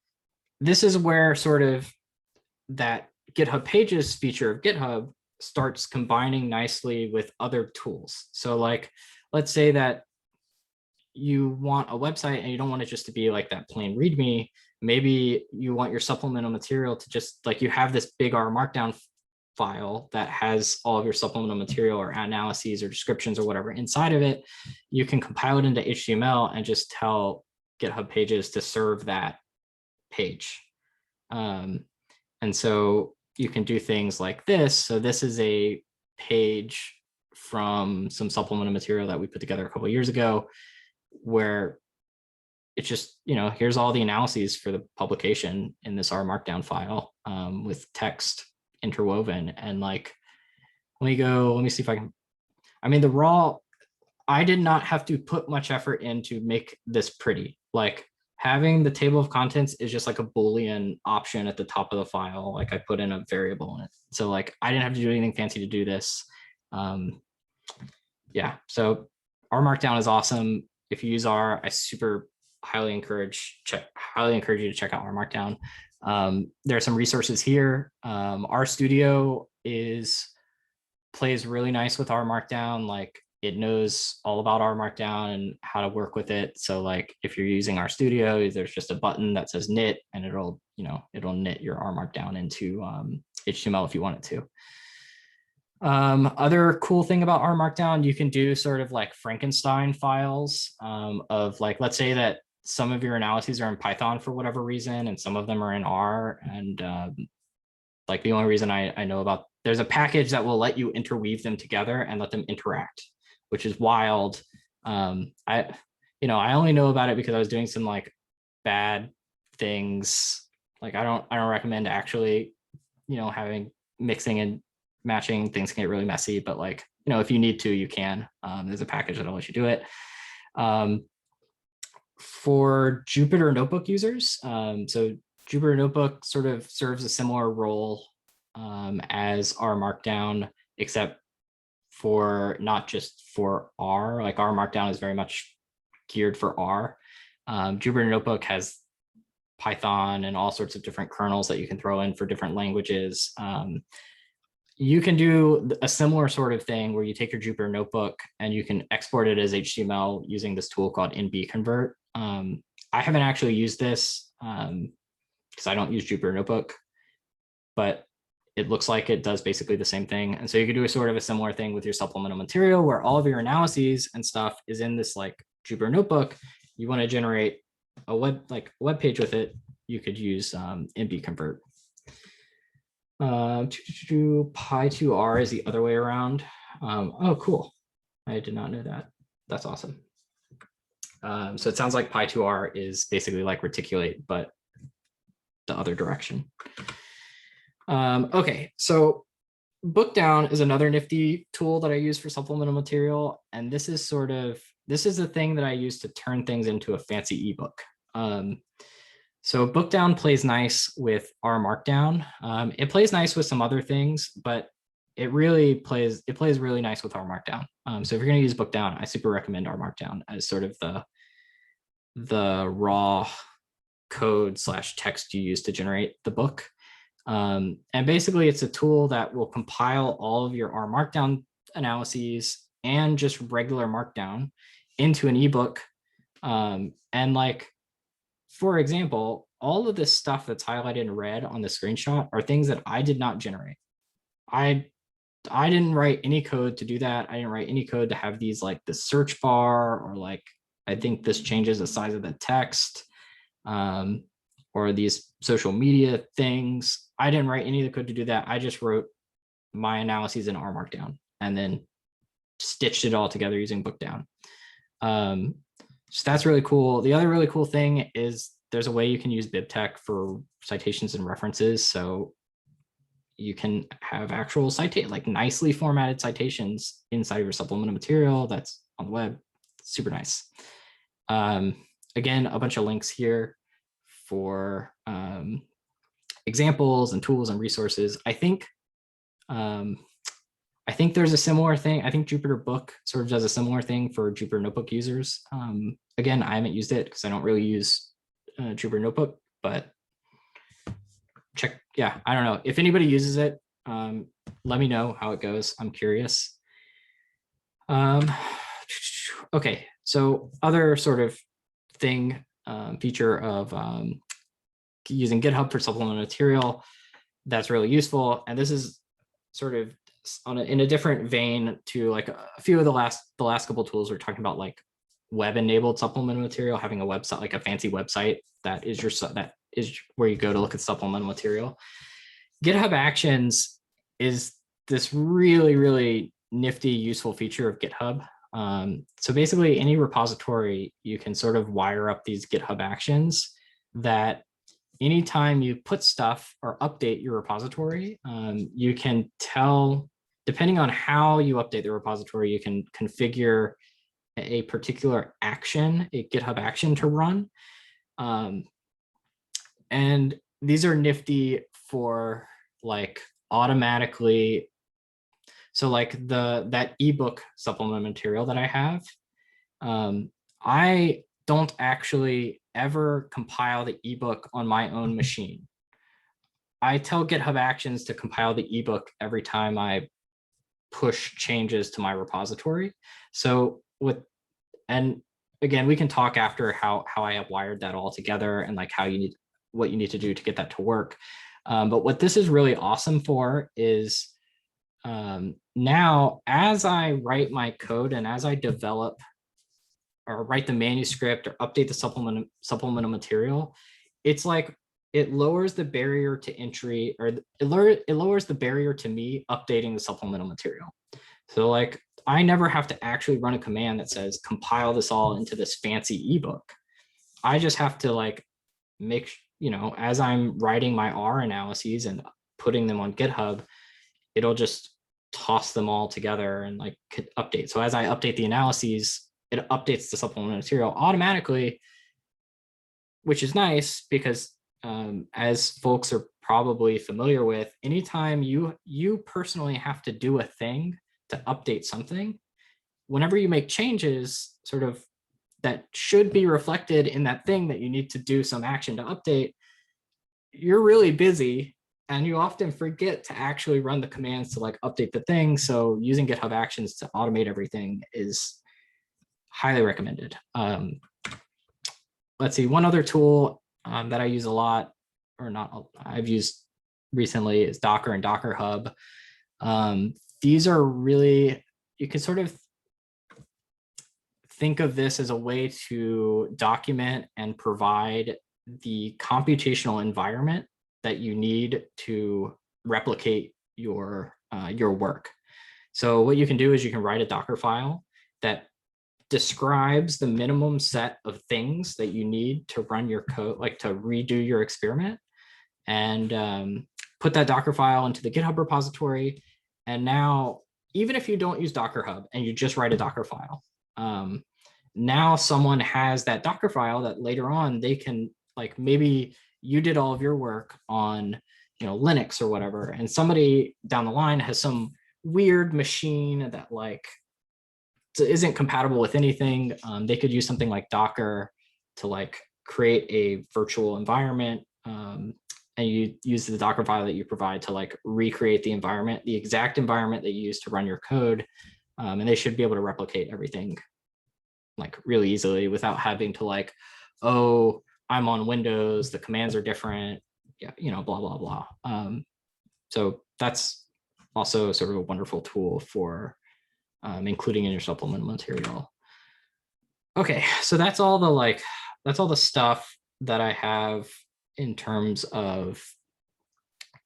this is where sort of that GitHub Pages feature of GitHub starts combining nicely with other tools. So like, let's say that you want a website and you don't want it just to be like that plain README. Maybe you want your supplemental material to just like, you have this big R Markdown file that has all of your supplemental material or analyses or descriptions or whatever inside of it. You can compile it into HTML and just tell GitHub Pages to serve that page. And so you can do things like this. So this is a page from some supplemental material that we put together a couple of years ago, where it's just, here's all the analyses for the publication in this R Markdown file, with text interwoven. And like, let me see if I can, I did not have to put much effort in to make this pretty. Like having the table of contents is just like a Boolean option at the top of the file. Like I put in a variable in it. So like, I didn't have to do anything fancy to do this. Yeah, so R Markdown is awesome. if you use R, I super highly encourage you to check out R Markdown. There are some resources here. R Studio plays really nice with R Markdown. Like it knows all about R Markdown and how to work with it. So like if you're using R Studio, there's just a button that says knit, and it'll knit your R Markdown into HTML if you want it to. Other cool thing about R Markdown, you can do sort of like Frankenstein files of like, let's say that some of your analyses are in Python for whatever reason, and some of them are in R. And like the only reason I know about, there's a package that will let you interweave them together and let them interact, which is wild. I only know about it because I was doing some like bad things. Like I don't recommend actually, having mixing and matching. Things can get really messy, but like, if you need to, you can. There's a package that'll let you do it. For Jupyter Notebook users, so Jupyter Notebook sort of serves a similar role as R Markdown, except for not just for R. Like R Markdown is very much geared for R. Jupyter Notebook has Python and all sorts of different kernels that you can throw in for different languages. You can do a similar sort of thing where you take your Jupyter Notebook and you can export it as HTML using this tool called NBConvert. I haven't actually used this because I don't use Jupyter Notebook, but it looks like it does basically the same thing. And so you could do a sort of a similar thing with your supplemental material where all of your analyses and stuff is in this like Jupyter Notebook. You want to generate a web page with it, you could use NBConvert. Pi2R is the other way around. Oh, cool. I did not know that. That's awesome. So it sounds like Pi2R is basically like Reticulate, but the other direction. Okay, so Bookdown is another nifty tool that I use for supplemental material. And this is the thing that I use to turn things into a fancy ebook. So Bookdown plays nice with R Markdown. It plays nice with some other things, but it plays really nice with R Markdown. So if you're going to use Bookdown, I super recommend R Markdown as sort of the raw code / text you use to generate the book. And basically it's a tool that will compile all of your R Markdown analyses and just regular Markdown into an ebook. And like, for example, all of this stuff that's highlighted in red on the screenshot are things that I did not generate. I didn't write any code to do that. I didn't write any code to have these like the search bar, or like, I think this changes the size of the text, or these social media things. I didn't write any of the code to do that. I just wrote my analyses in R Markdown and then stitched it all together using Bookdown. So that's really cool. The other really cool thing is there's a way you can use BibTeX for citations and references. So you can have actual like nicely formatted citations inside of your supplemental material that's on the web. Super nice. Again, a bunch of links here for examples and tools and resources. I think there's a similar thing. I think Jupyter Book sort of does a similar thing for Jupyter Notebook users. Again, I haven't used it because I don't really use Jupyter Notebook, but I don't know. If anybody uses it, let me know how it goes. I'm curious. Okay, so other sort of thing, feature of using GitHub for supplemental material that's really useful. And this is sort of in a different vein to like a few of the last couple of tools we're talking about, like web-enabled supplemental material, having a website, like a fancy website that is where you go to look at supplemental material. GitHub Actions is this really, really nifty, useful feature of GitHub. So basically any repository, you can sort of wire up these GitHub Actions that anytime you put stuff or update your repository, you can tell, depending on how you update the repository, you can configure a particular action, a GitHub action to run. And these are nifty for like automatically. So like that ebook supplemental material that I have, I don't actually ever compile the ebook on my own machine. I tell GitHub Actions to compile the ebook every time I push changes to my repository. So and again, we can talk after how I have wired that all together and like what you need to do to get that to work. But what this is really awesome for is now as I write my code and as I develop or write the manuscript or update the supplemental material, it's like it lowers the barrier to entry, or it lowers the barrier to me updating the supplemental material. So like I never have to actually run a command that says compile this all into this fancy ebook. I just have to like make, as I'm writing my R analyses and putting them on GitHub, it'll just toss them all together and like update. So as I update the analyses, it updates the supplemental material automatically, which is nice because as folks are probably familiar with, anytime you personally have to do a thing to update something, whenever you make changes sort of that should be reflected in that thing that you need to do some action to update, you're really busy and you often forget to actually run the commands to like update the thing. So using GitHub Actions to automate everything is highly recommended. Let's see, one other tool that I use a lot, or not, I've used recently is Docker and Docker Hub. These are really, you can sort of think of this as a way to document and provide the computational environment that you need to replicate your work. So what you can do is you can write a Docker file that describes the minimum set of things that you need to run your code, like to redo your experiment, and put that Docker file into the GitHub repository. And now, even if you don't use Docker Hub and you just write a Docker file, now someone has that Docker file that later on they can, like maybe you did all of your work on Linux or whatever, and somebody down the line has some weird machine that like isn't compatible with anything. They could use something like Docker to like create a virtual environment, and you use the Docker file that you provide to like recreate the environment, the exact environment that you use to run your code, and they should be able to replicate everything like really easily without having to like, oh, I'm on Windows, the commands are different, blah blah blah. So that's also sort of a wonderful tool for including in your supplemental material. Okay, so that's all the stuff that I have in terms of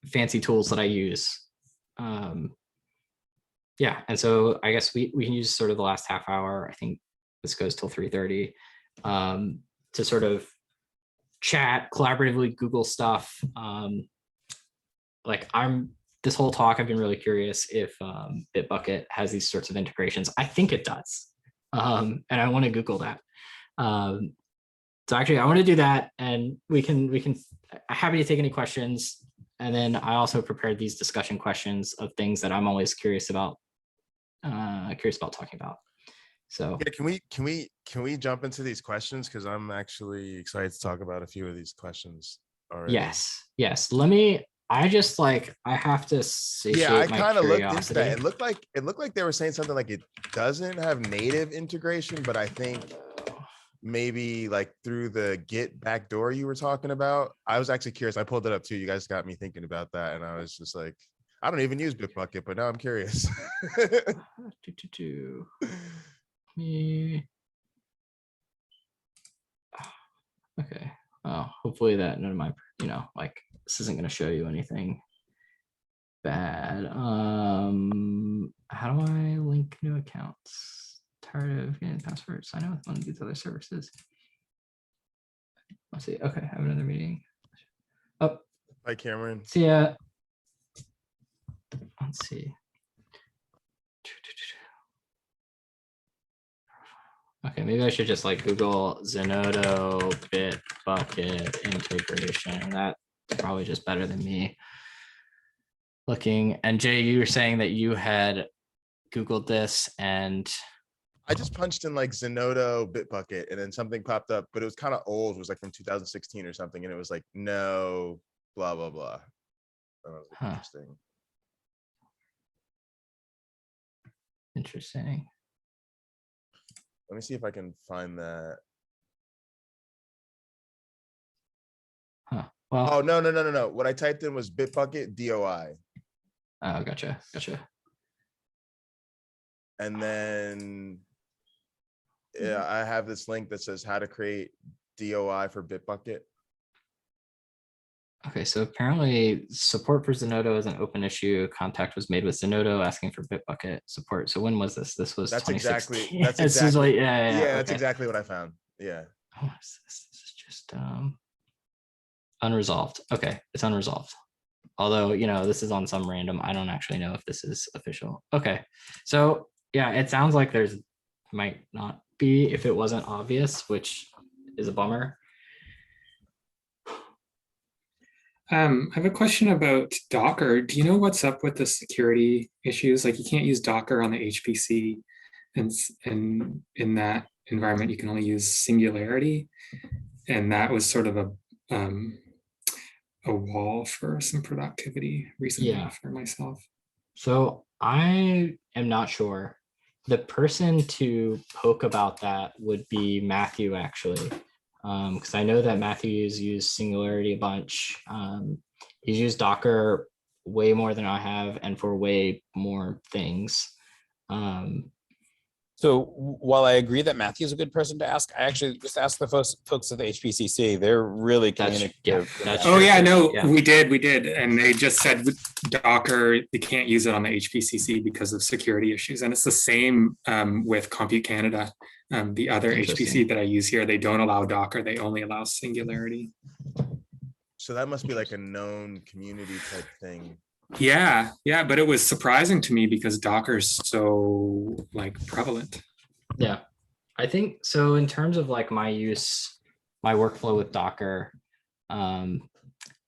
fancy tools that I use. Yeah, and so I guess we can use sort of the last half hour. I think this goes till 3:30 to sort of chat, collaboratively Google stuff. This whole talk, I've been really curious if Bitbucket has these sorts of integrations. I think it does, and I want to Google that. So actually, I want to do that, and we can. I'm happy to take any questions, and then I also prepared these discussion questions of things that I'm always curious about talking about. So yeah, can we jump into these questions, because I'm actually excited to talk about a few of these questions already. Yes. Let me. I have to satiate yeah, I my kind of looked into curiosity. that. It looked like they were saying something like it doesn't have native integration, but I think maybe like through the Git backdoor you were talking about. I was actually curious. I pulled it up too. You guys got me thinking about that, and I was just like, I don't even use Bitbucket, but now I'm curious. Okay. Hopefully that none of my, this isn't going to show you anything bad. How do I link new accounts? Tired of getting passwords. Sign up with one of these other services. Let's see. Okay, I have another meeting. Oh, Hi, Cameron. see ya. Let's see. Okay, maybe I should just like Google Zenodo Bitbucket integration. That's probably just better than me looking. And Jay, you were saying that you had Googled this, and I just punched in like Zenodo Bitbucket and then something popped up, but it was kind of old. It was like from 2016 or something. And it was like, no, blah, blah, blah. That was Huh. interesting. Interesting. Let me see if I can find that. Huh. Well, Oh, no. What I typed in was Bitbucket DOI. oh, gotcha. And then yeah, I have this link that says how to create DOI for Bitbucket. Okay, so apparently support for Zenodo is an open issue. Contact was made with Zenodo asking for Bitbucket support. So when was this? This was That's 2016. exactly, that's This is exactly, like, yeah, that's okay. exactly what I found. Yeah. Oh, what is this? This is just unresolved. Okay, it's unresolved. Although, this is on some random, I don't actually know if this is official. Okay, so yeah, it sounds like there's might not be if it wasn't obvious, which is a bummer. I have a question about Docker. Do you know what's up with the security issues? Like you can't use Docker on the HPC, and in that environment you can only use Singularity, and that was sort of a wall for some productivity recently for myself. So I am not sure. The person to poke about that would be Matthew, actually. Because I know that Matthew's used Singularity a bunch. He's used Docker way more than I have and for way more things. So while I agree that Matthew's a good person to ask, I actually just asked the folks at the HPCC. They're really communicative. We did. And they just said with Docker, they can't use it on the HPCC because of security issues. And it's the same with Compute Canada. The other HPC that I use here, they don't allow Docker. They only allow Singularity. So that must be like a known community type thing. Yeah, but it was surprising to me because Docker's so prevalent. Yeah, I think so. In terms of like my workflow with Docker,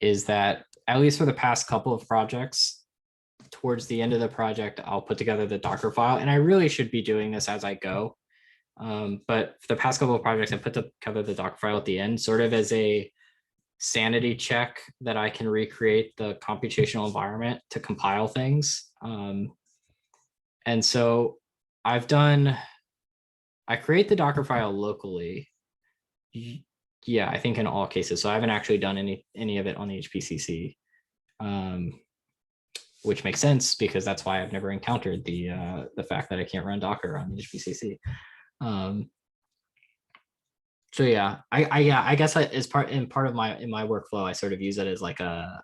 is that at least for the past couple of projects, towards the end of the project, I'll put together the Docker file, and I really should be doing this as I go. But for the past couple of projects, I put together the Docker file at the end, sort of as a sanity check that I can recreate the computational environment to compile things. And so I create the Docker file locally. Yeah, I think in all cases. So I haven't actually done any of it on the HPCC, which makes sense because that's why I've never encountered the fact that I can't run Docker on the HPCC. So yeah, I guess as part of my workflow, I sort of use it as like a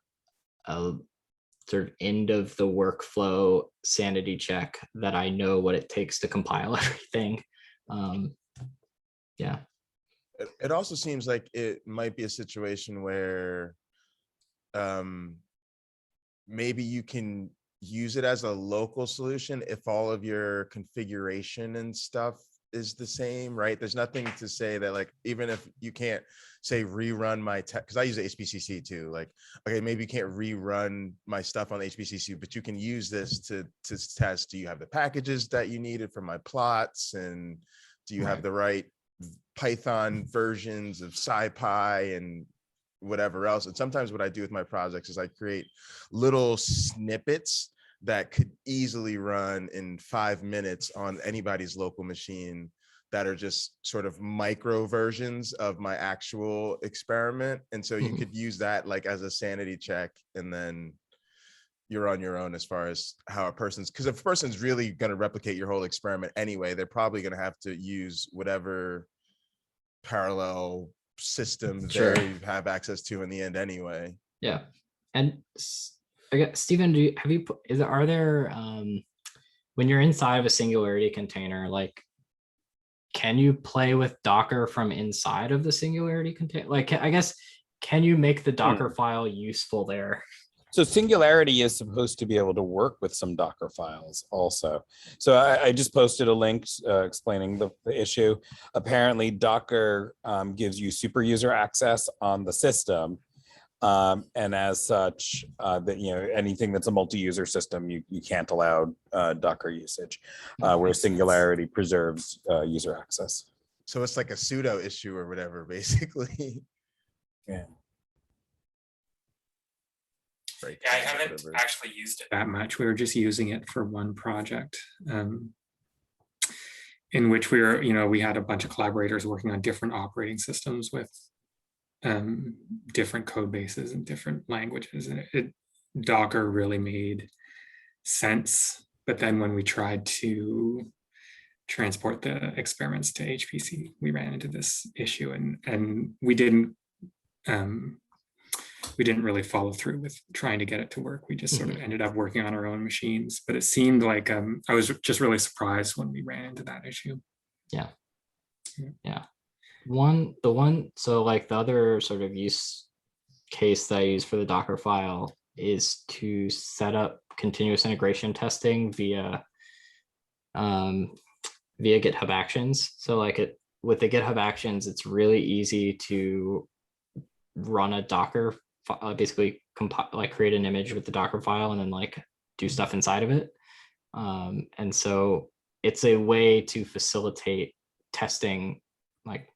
sort of end of the workflow sanity check that I know what it takes to compile everything. Yeah. It also seems like it might be a situation where maybe you can use it as a local solution if all of your configuration and stuff is the same, right? There's nothing to say that like, even if you can't say rerun my tech, because I use the HPCC too, like, okay, maybe you can't rerun my stuff on the HPCC, but you can use this to test, do you have the packages that you needed for my plots? And do you have the right Python versions of SciPy and whatever else? And sometimes what I do with my projects is I create little snippets that could easily run in 5 minutes on anybody's local machine that are just sort of micro versions of my actual experiment. And so you could use that like as a sanity check, and then you're on your own as far as how because if a person's really going to replicate your whole experiment anyway, they're probably going to have to use whatever parallel system they have access to in the end anyway. Yeah. And I guess, Stephen, are there when you're inside of a Singularity container, like, can you play with Docker from inside of the Singularity container? Like, I guess, can you make the Docker file useful there? So Singularity is supposed to be able to work with some Docker files also. So I just posted a link explaining the issue. Apparently Docker gives you super user access on the system, And as such, that anything that's a multi-user system, you can't allow Docker usage, where Singularity preserves user access. So it's like a pseudo issue or whatever, basically. Yeah. Right. Yeah, I haven't actually used it that much. We were just using it for one project, in which we had a bunch of collaborators working on different operating systems with different code bases and different languages, and Docker really made sense. But then when we tried to transport the experiments to HPC, we ran into this issue, and we didn't really follow through with trying to get it to work. We just sort of ended up working on our own machines, but it seemed like I was just really surprised when we ran into that issue. Yeah. So like the other sort of use case that I use for the Docker file is to set up continuous integration testing via GitHub Actions. So like with the GitHub Actions, it's really easy to run a Docker, basically create an image with the Docker file and then like do stuff inside of it. And so it's a way to facilitate testing, like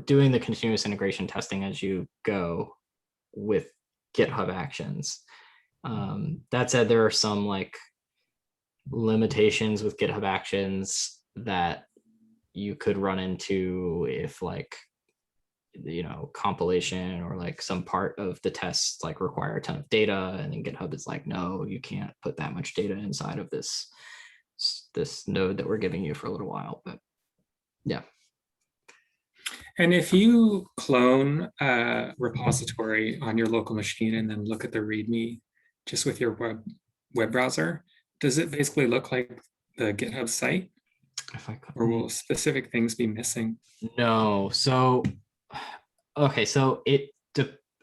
doing the continuous integration testing as you go with GitHub Actions. That said, there are some like limitations with GitHub Actions that you could run into if like, compilation or like some part of the tests like require a ton of data, and then GitHub is like, no, you can't put that much data inside of this node that we're giving you for a little while. But yeah. And if you clone a repository on your local machine and then look at the README just with your web browser, does it basically look like the GitHub site? Or will specific things be missing? No. So, okay. So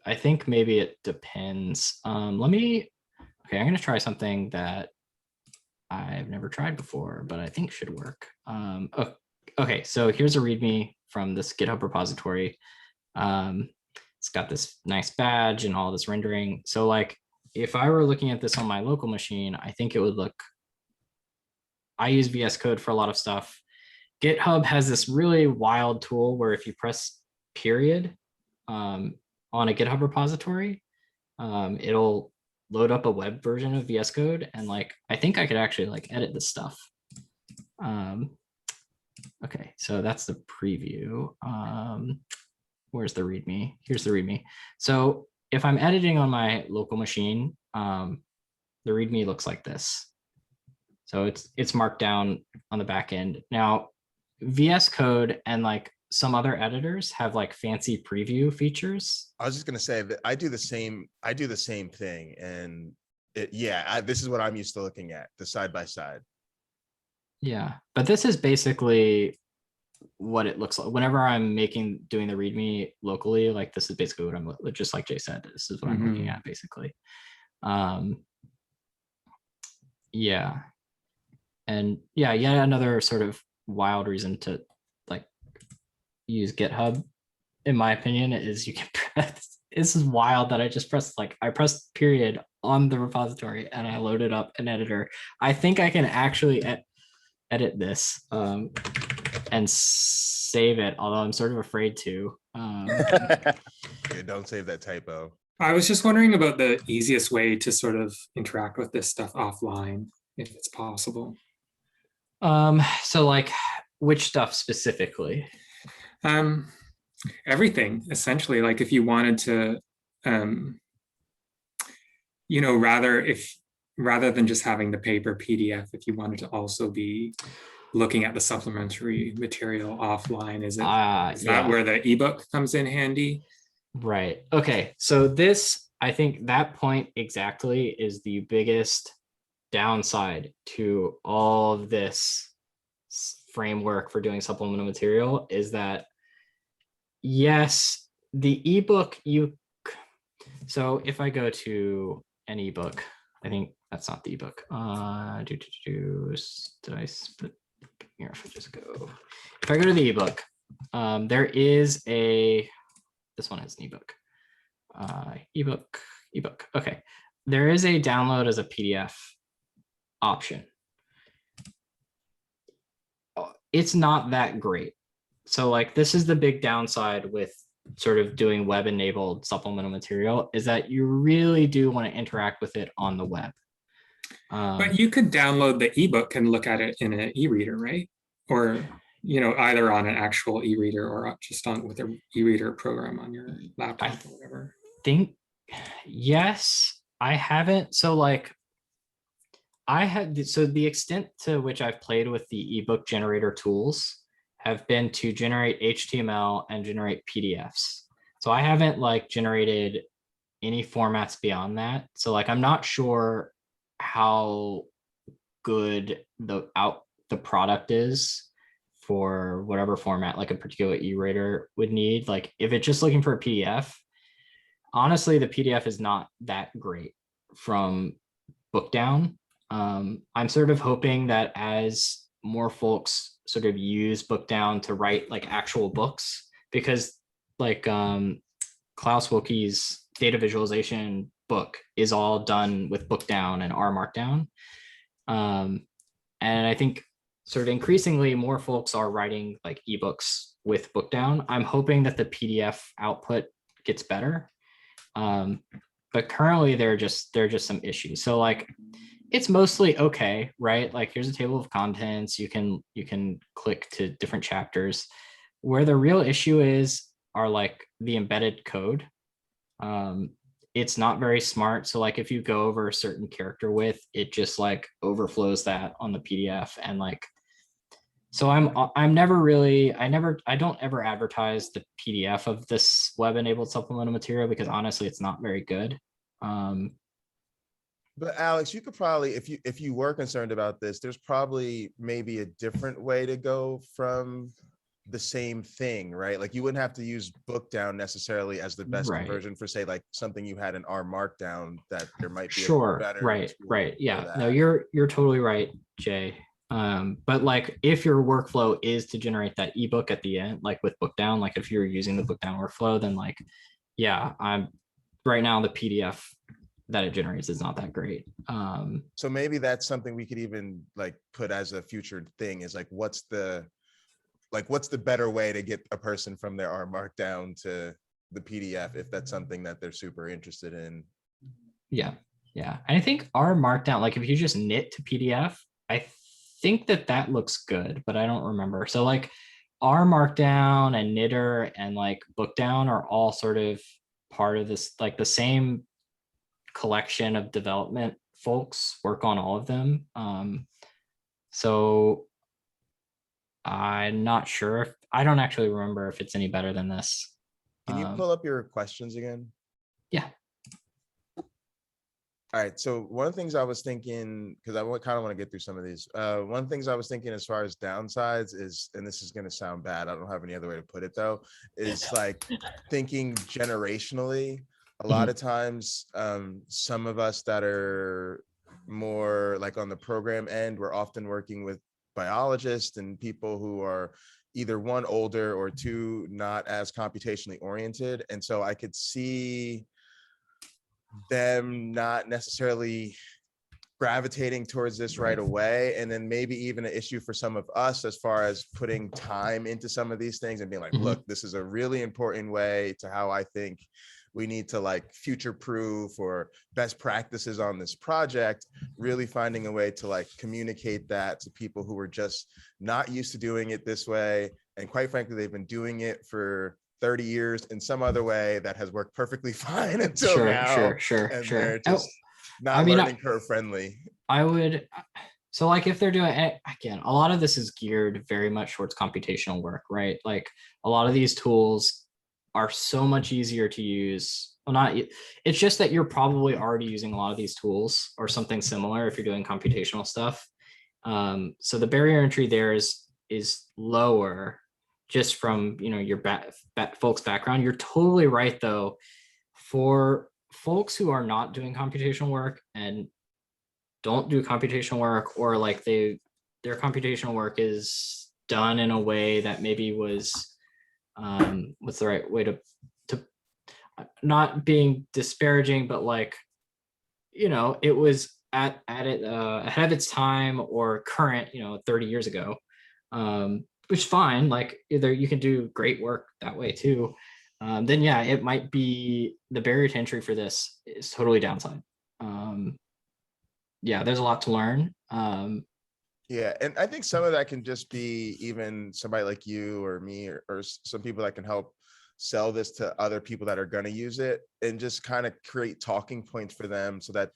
I think maybe it depends. Okay, I'm going to try something that I've never tried before, but I think should work. Okay, so here's a README from this GitHub repository. It's got this nice badge and all this rendering. So like, if I were looking at this on my local machine, I think it would look, I use VS Code for a lot of stuff. GitHub has this really wild tool where if you press period on a GitHub repository, it'll load up a web version of VS Code. And like, I think I could actually like edit this stuff. Okay, so that's the preview. Where's the README? Here's the README. So if I'm editing on my local machine, the README looks like this. So it's marked down on the back end. Now, VS Code and like some other editors have like fancy preview features. I was just gonna say that I do the same thing, and this is what I'm used to looking at, the side by side. Yeah, but this is basically what it looks like whenever I'm doing the README locally. Like this is basically what I'm, just like Jay said, this is what I'm looking at basically. Yeah. And yeah, yet another sort of wild reason to like use GitHub, in my opinion, is you can press, this is wild that I just pressed, like I pressed period on the repository and I loaded up an editor. I think I can actually edit this and save it, although I'm sort of afraid to. Yeah, don't save that typo. I was just wondering about the easiest way to sort of interact with this stuff offline, if it's possible. So like, which stuff specifically? Everything, essentially. Like if you wanted to, rather than just having the paper PDF, if you wanted to also be looking at the supplementary material offline, is that where the ebook comes in handy? Right. Okay. So this, I think that point exactly is the biggest downside to all of this framework for doing supplemental material, is that yes, the ebook so if I go to an ebook, I think that's not the ebook. Did I split here? If I go to the ebook, there is this one has an ebook. ebook. Okay, there is a download as a PDF option. It's not that great. So like this is the big downside with sort of doing web enabled supplemental material, is that you really do want to interact with it on the web. But you could download the ebook and look at it in an e-reader, right? Or either on an actual e-reader or just on with an e-reader program on your laptop or whatever. Think yes, I haven't. So like I had, so the extent to which I've played with the ebook generator tools have been to generate HTML and generate PDFs. So I haven't like generated any formats beyond that. So like I'm not sure how good the product is for whatever format like a particular e-reader would need. Like if it's just looking for a PDF, honestly, the PDF is not that great from Bookdown. I'm sort of hoping that as more folks sort of use Bookdown to write like actual books, because like Klaus Wilke's data visualization book is all done with Bookdown and R Markdown. And I think sort of increasingly more folks are writing like ebooks with Bookdown. I'm hoping that the PDF output gets better. But currently there are just some issues. So like it's mostly okay, right? Like here's a table of contents. You can click to different chapters. Where the real issue is are like the embedded code. It's not very smart. So like if you go over a certain character width, it just like overflows that on the PDF. And like, so I'm never really, I don't ever advertise the PDF of this web enabled supplemental material because honestly, it's not very good. But Alex, you could probably, if you were concerned about this, there's probably maybe a different way to go from the same thing, right? Like you wouldn't have to use Bookdown necessarily as the best Right. conversion for say like something you had in R Markdown, that there might be Sure. a better Right. tool Right. for Yeah. that. No, you're totally right, Jay. But like if your workflow is to generate that ebook at the end, like with Bookdown, like if you're using the Bookdown workflow, then like, yeah, I'm right now the PDF that it generates is not that great. So maybe that's something we could even like put as a future thing, is like what's the better way to get a person from their R Markdown to the PDF, if that's something that they're super interested in. Yeah. And I think R Markdown, like if you just knit to PDF, I think that looks good, but I don't remember. So like R Markdown and Knitter and like Bookdown are all sort of part of this, like the same collection of development folks work on all of them. So I'm not sure. I don't actually remember if it's any better than this. Can you pull up your questions again? Yeah. All right. So one of the things I was thinking, because I kind of want to get through some of these. One of the things I was thinking as far as downsides is, and this is going to sound bad, I don't have any other way to put it though, is like thinking generationally. A lot of times, some of us that are more like on the program end, we're often working with biologists and people who are either one, older, or two, not as computationally oriented. And so I could see them not necessarily gravitating towards this right away. And then maybe even an issue for some of us as far as putting time into some of these things and being like, look, this is a really important way to how I think we need to like future proof or best practices on this project, really finding a way to like communicate that to people who are just not used to doing it this way. And quite frankly, they've been doing it for 30 years in some other way that has worked perfectly fine until now. Sure. And they're just not I mean, learning curve friendly. I would, so like if they're doing, again, a lot of this is geared very much towards computational work, right? Like a lot of these tools are so much easier to use. Well, not, it's just that you're probably already using a lot of these tools or something similar if you're doing computational stuff. So the barrier entry there is lower just from, your folks' background. You're totally right though. For folks who are not doing computational work and don't do computational work, or like their computational work is done in a way that maybe was, what's the right way to not being disparaging, but like, you know, it was at it ahead of its time or current, you know, 30 years ago, which is fine. Like either you can do great work that way too. Then yeah, it might be the barrier to entry for this is totally downside. Yeah, there's a lot to learn. Yeah, and I think some of that can just be even somebody like you or me or some people that can help sell this to other people that are going to use it, and just kind of create talking points for them so that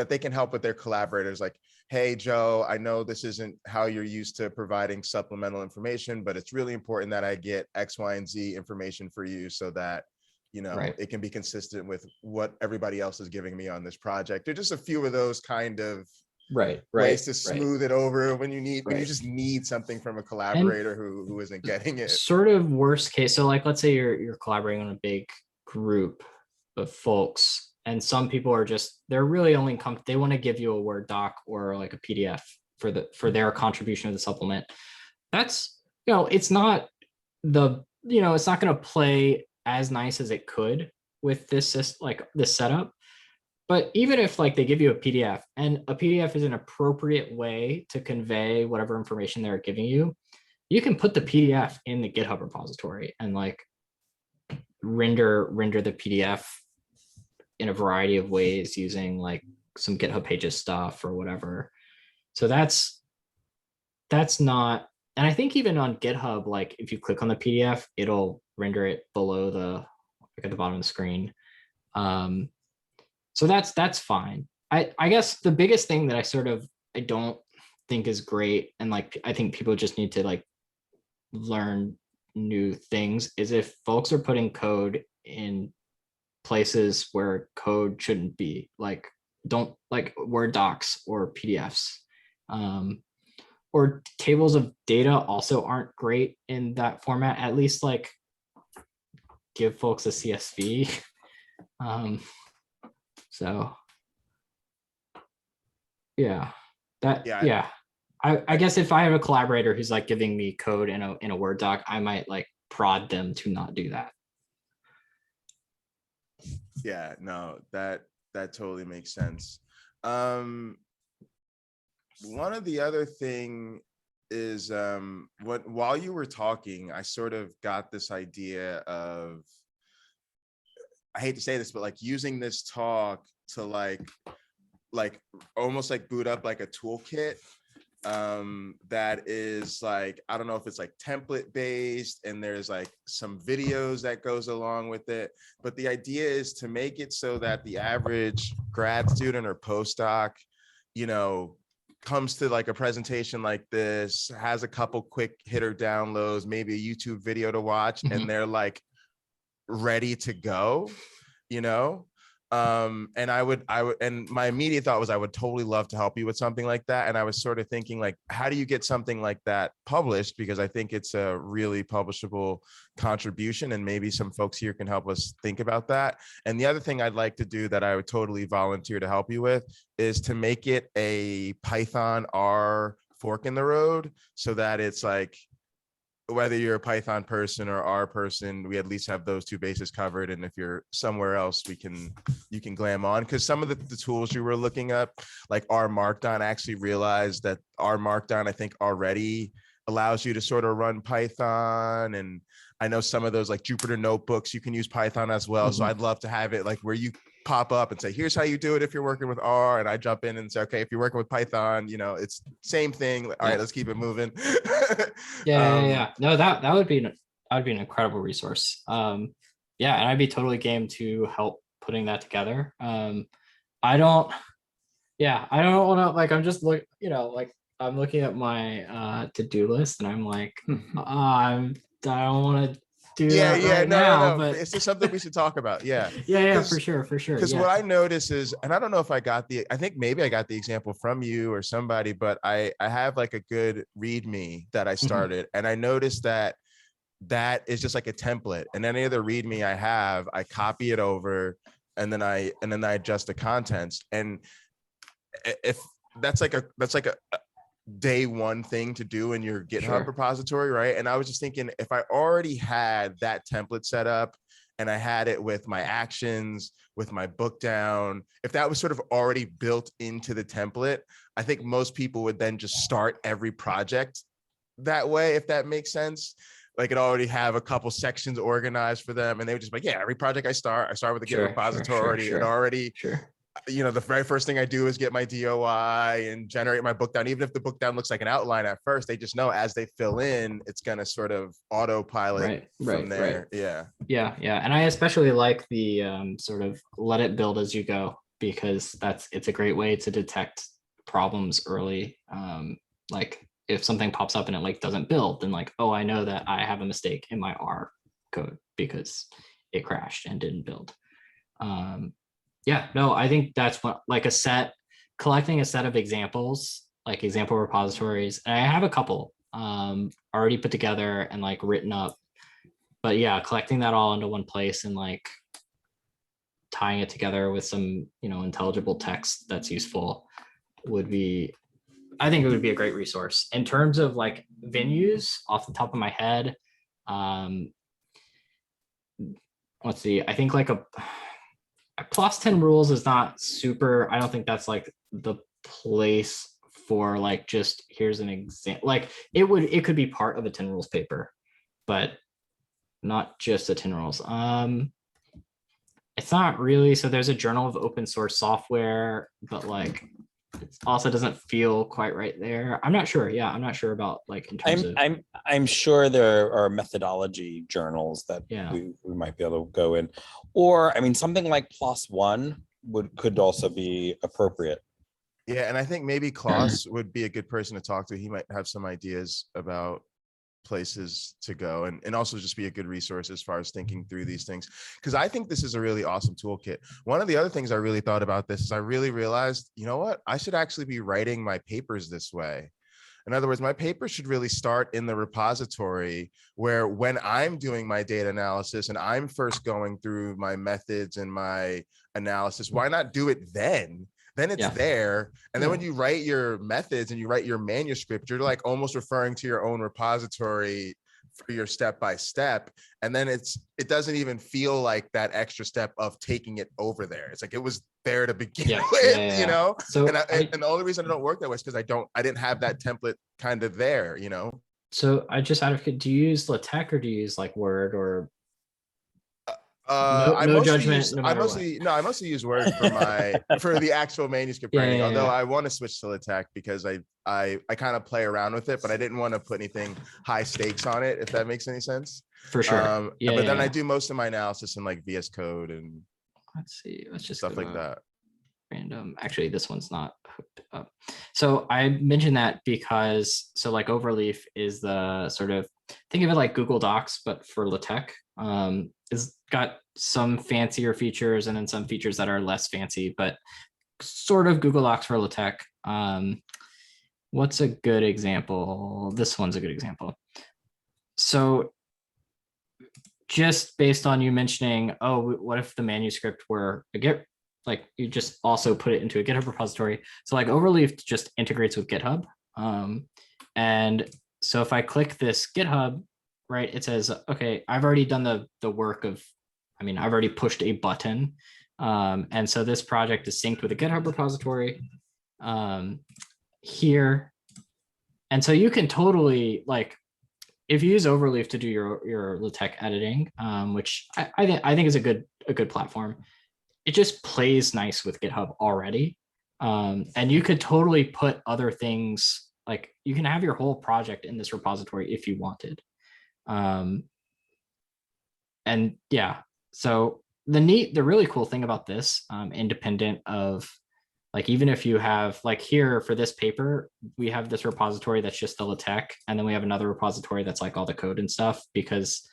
they can help with their collaborators. Like, hey, Joe, I know this isn't how you're used to providing supplemental information, but it's really important that I get X, Y, and Z information for you so that, you know, Right. it can be consistent with what everybody else is giving me on this project. There's just a few of those kind of ways to smooth it over when you just need something from a collaborator who isn't getting it. Sort of worst case. So like, let's say you're collaborating on a big group of folks, and some people are just, they're really only they want to give you a Word doc or like a PDF for their contribution to the supplement. That's, you know, it's not it's not going to play as nice as it could with this setup. But even if like they give you a PDF, and a PDF is an appropriate way to convey whatever information they're giving you, you can put the PDF in the GitHub repository and like render the PDF in a variety of ways using like some GitHub Pages stuff or whatever. So that's not, and I think even on GitHub, like if you click on the PDF, it'll render it below like at the bottom of the screen. So that's fine. I guess the biggest thing that I don't think is great, and like I think people just need to like learn new things, is if folks are putting code in places where code shouldn't be, like don't like Word docs or PDFs, or tables of data also aren't great in that format. At least like give folks a CSV. So yeah, I guess if I have a collaborator who's like giving me code in a Word doc, I might like prod them to not do that. Yeah, no, that totally makes sense. One of the other thing is while you were talking, I sort of got this idea of, I hate to say this, but like using this talk to like almost like boot up like a toolkit that is like, I don't know if it's like template based and there's like some videos that goes along with it, but the idea is to make it so that the average grad student or postdoc, you know, comes to like a presentation like this, has a couple quick hitter downloads, maybe a YouTube video to watch, and they're like ready to go, you know. And I would and my immediate thought was I would totally love to help you with something like that. And I was sort of thinking like, how do you get something like that published? Because I think it's a really publishable contribution, and maybe some folks here can help us think about that. And the other thing I'd like to do that I would totally volunteer to help you with is to make it a Python R fork in the road, so that it's like, whether you're a Python person or R person, we at least have those two bases covered. And if you're somewhere else, you can glam on, because some of the tools you were looking up, like R Markdown, I actually realized that R Markdown, I think, already allows you to sort of run Python. And I know some of those like Jupyter notebooks, you can use Python as well. So I'd love to have it like where you pop up and say, here's how you do it if you're working with R, and I jump in and say, okay, if you're working with Python, you know, it's same thing. All right, let's keep it moving. Yeah. No, that would be an incredible resource. Yeah, and I'd be totally game to help putting that together. I don't want to, like, I'm just I'm looking at my to-do list and I'm like, I don't want to do that right now. But it's just something we should talk about. Yeah, for sure. Because what I notice is, and I don't know if I think maybe I got the example from you or somebody, but I have like a good README that I started, and I noticed that is just like a template, and any other README I have, I copy it over, and then I adjust the contents. And if that's like a day one thing to do in your GitHub repository, right? And I was just thinking, if I already had that template set up and I had it with my actions, with my book down, if that was sort of already built into the template, I think most people would then just start every project that way, if that makes sense. Like it already have a couple sections organized for them, and they would just be like, yeah, every project I start with a Git repository. It already, you know, the very first thing I do is get my DOI and generate my book down. Even if the book down looks like an outline at first, they just know as they fill in, it's going to sort of autopilot from there. Yeah. And I especially like the sort of let it build as you go, because it's a great way to detect problems early. Like if something pops up and it like doesn't build, then like, oh, I know that I have a mistake in my R code because it crashed and didn't build. Yeah, no, I think that's what, like collecting a set of examples, like example repositories. And I have a couple already put together and like written up, but yeah, collecting that all into one place and like tying it together with some, you know, intelligible text that's useful would be, I think it would be a great resource. In terms of like venues off the top of my head, let's see, I think like a plus 10 rules is not super, I don't think that's like the place for like, just here's an example. Like it could be part of a 10 rules paper, but not just a 10 rules. It's not really, so there's a journal of open source software, but like it also doesn't feel quite right there. I'm not sure. Yeah, I'm not sure about like in terms of. I'm sure there are methodology journals that we might be able to go in, or I mean something like PLOS One could also be appropriate. Yeah, and I think maybe Klaus would be a good person to talk to. He might have some ideas about places to go, and also just be a good resource as far as thinking through these things, because I think this is a really awesome toolkit. One of the other things I really thought about this is I really realized, you know what, I should actually be writing my papers this way. In other words, my paper should really start in the repository, where when I'm doing my data analysis and I'm first going through my methods and my analysis, why not do it then? Then it's there. And then when you write your methods and you write your manuscript, you're like almost referring to your own repository for your step-by-step. And then it doesn't even feel like that extra step of taking it over there. It's like it was there to begin with, you know? So and the only reason I don't work that way is because I didn't have that template kind of there, you know? So I just out of, do you use LaTeX or do you use like Word or? I mostly use Word for the actual manuscript writing. Although I want to switch to LaTeX because I kind of play around with it, but I didn't want to put anything high stakes on it, if that makes any sense. For sure. But then I do most of my analysis in like VS Code and let's see, let's just stuff like that. Random. Actually, this one's not hooked up. So I mentioned that because like Overleaf is the sort of, think of it like Google Docs, but for LaTeX. It's got some fancier features and then some features that are less fancy, but sort of Google Docs for LaTeX. What's a good example? This one's a good example. So just based on you mentioning, oh, what if the manuscript were a Git, like you just also put it into a GitHub repository. So like Overleaf just integrates with GitHub. And so if I click this GitHub, right, it says, okay, I've already done the work of, I mean, I've already pushed a button. And so this project is synced with a GitHub repository here. And so you can totally, like, if you use Overleaf to do your LaTeX editing, which I think is a good platform, it just plays nice with GitHub already. And you could totally put other things, like you can have your whole project in this repository if you wanted. And yeah, so the really cool thing about this, independent of, like, even if you have, like here for this paper, we have this repository that's just the LaTeX, and then we have another repository that's like all the code and stuff, because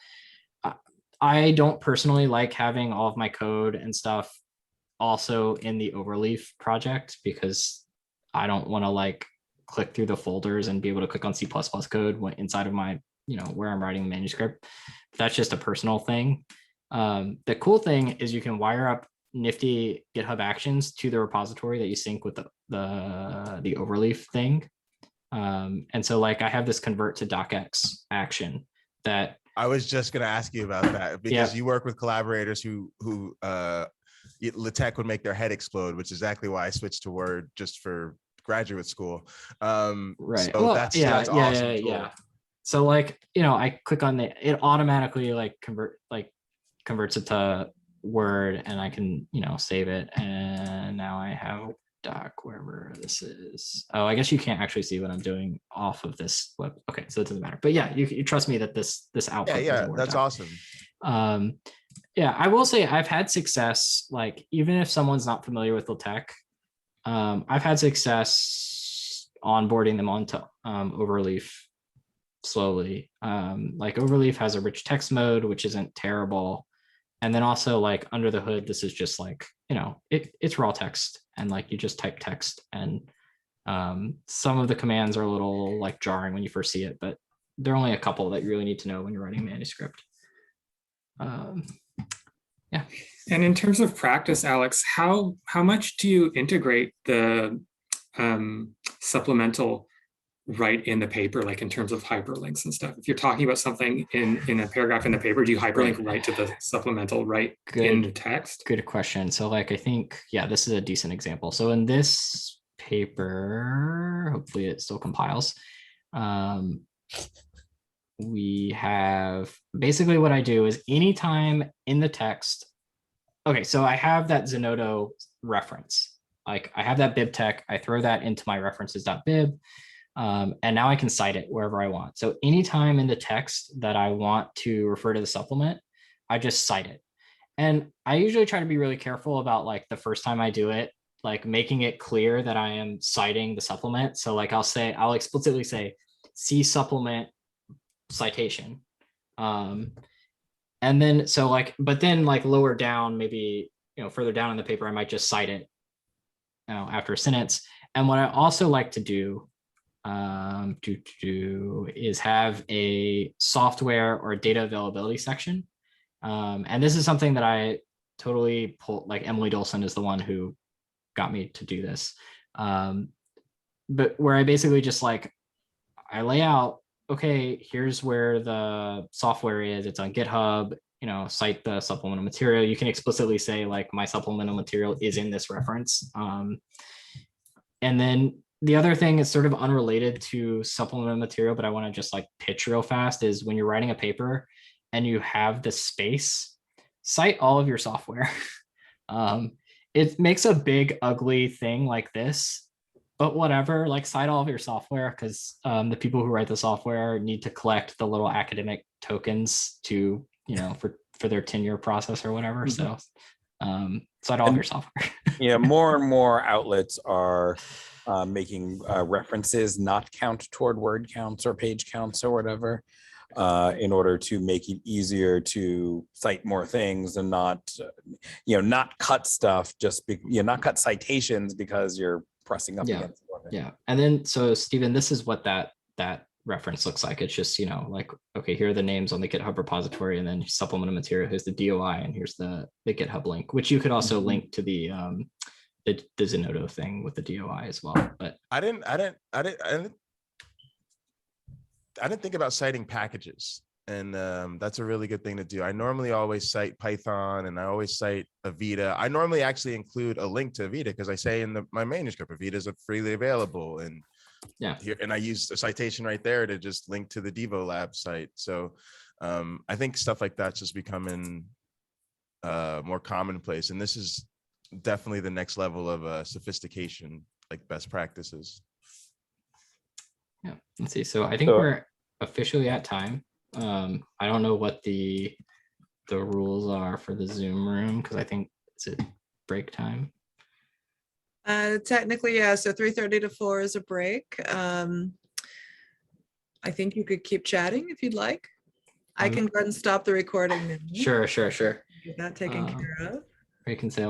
I don't personally like having all of my code and stuff also in the Overleaf project, because I don't want to like click through the folders and be able to click on C++ code inside of my, where I'm writing the manuscript. That's just a personal thing. The cool thing is you can wire up nifty GitHub actions to the repository that you sync with the Overleaf thing. And so like I have this convert to docx action that I was just gonna ask you about that because you work with collaborators who LaTeX would make their head explode, which is exactly why I switched to Word just for graduate school. Right. So Well, that's yeah, awesome. yeah. So like, I click on it automatically like converts it to Word, and I can, save it. And now I have doc wherever this is. Oh, I guess you can't actually see what I'm doing off of this web. Okay, so it doesn't matter. But yeah, you trust me that this output. Yeah, that's awesome. Yeah, I will say I've had success, like even if someone's not familiar with LaTeX, I've had success onboarding them onto Overleaf slowly. Like Overleaf has a rich text mode, which isn't terrible. And then also like under the hood, this is just like, it's raw text, and like you just type text, and some of the commands are a little like jarring when you first see it, but there are only a couple that you really need to know when you're writing manuscript. Yeah. And in terms of practice, Alex, how much do you integrate the supplemental right in the paper, like in terms of hyperlinks and stuff? If you're talking about something in a paragraph in the paper, do you hyperlink right to the supplemental in the text? Good question. So like, I think, this is a decent example. So in this paper, hopefully it still compiles. We have basically what I do is anytime in the text. Okay, so I have that Zenodo reference. Like I have that bibtech, I throw that into my references.bib. And now I can cite it wherever I want. So anytime in the text that I want to refer to the supplement, I just cite it. And I usually try to be really careful about like the first time I do it, like making it clear that I am citing the supplement. So like I'll explicitly say, see supplement citation. And then, so like, but then like lower down, maybe, further down in the paper, I might just cite it, after a sentence. And what I also like to do is have a software or data availability section. And this is something that I totally pulled, like Emily Dolson is the one who got me to do this. But where I basically just like, I lay out, okay, here's where the software is. It's on GitHub, cite the supplemental material. You can explicitly say like my supplemental material is in this reference. And then the other thing is sort of unrelated to supplemental material, but I want to just like pitch real fast, is when you're writing a paper and you have the space, cite all of your software. It makes a big ugly thing like this, but whatever, like cite all of your software, because the people who write the software need to collect the little academic tokens to, for their tenure process or whatever. So cite all of your software. Yeah, more and more outlets are making references not count toward word counts or page counts or whatever, in order to make it easier to cite more things and not cut stuff, not cut citations because you're pressing up against one. Yeah. And then, so Stephen, this is what that reference looks like. It's just, like, okay, here are the names on the GitHub repository, and then supplemental material, here's the DOI, and here's the GitHub link, which you could also link to the Zenodo thing with the DOI as well. But I didn't think about citing packages, and that's a really good thing to do. I normally always cite Python, and I always cite Avita. I normally actually include a link to Avita because I say in my manuscript, Avita is freely available, and I use a citation right there to just link to the Devo Lab site. So I think stuff like that's just becoming more commonplace, and this is definitely the next level of sophistication, like best practices. Yeah, let's see. So I think we're officially at time. I don't know what the rules are for the Zoom room, because I think it's at break time. Technically, yeah. So 3:30 to 4 is a break. I think you could keep chatting if you'd like. I can go ahead and stop the recording now. Sure. Get that taken care of. Or you can say,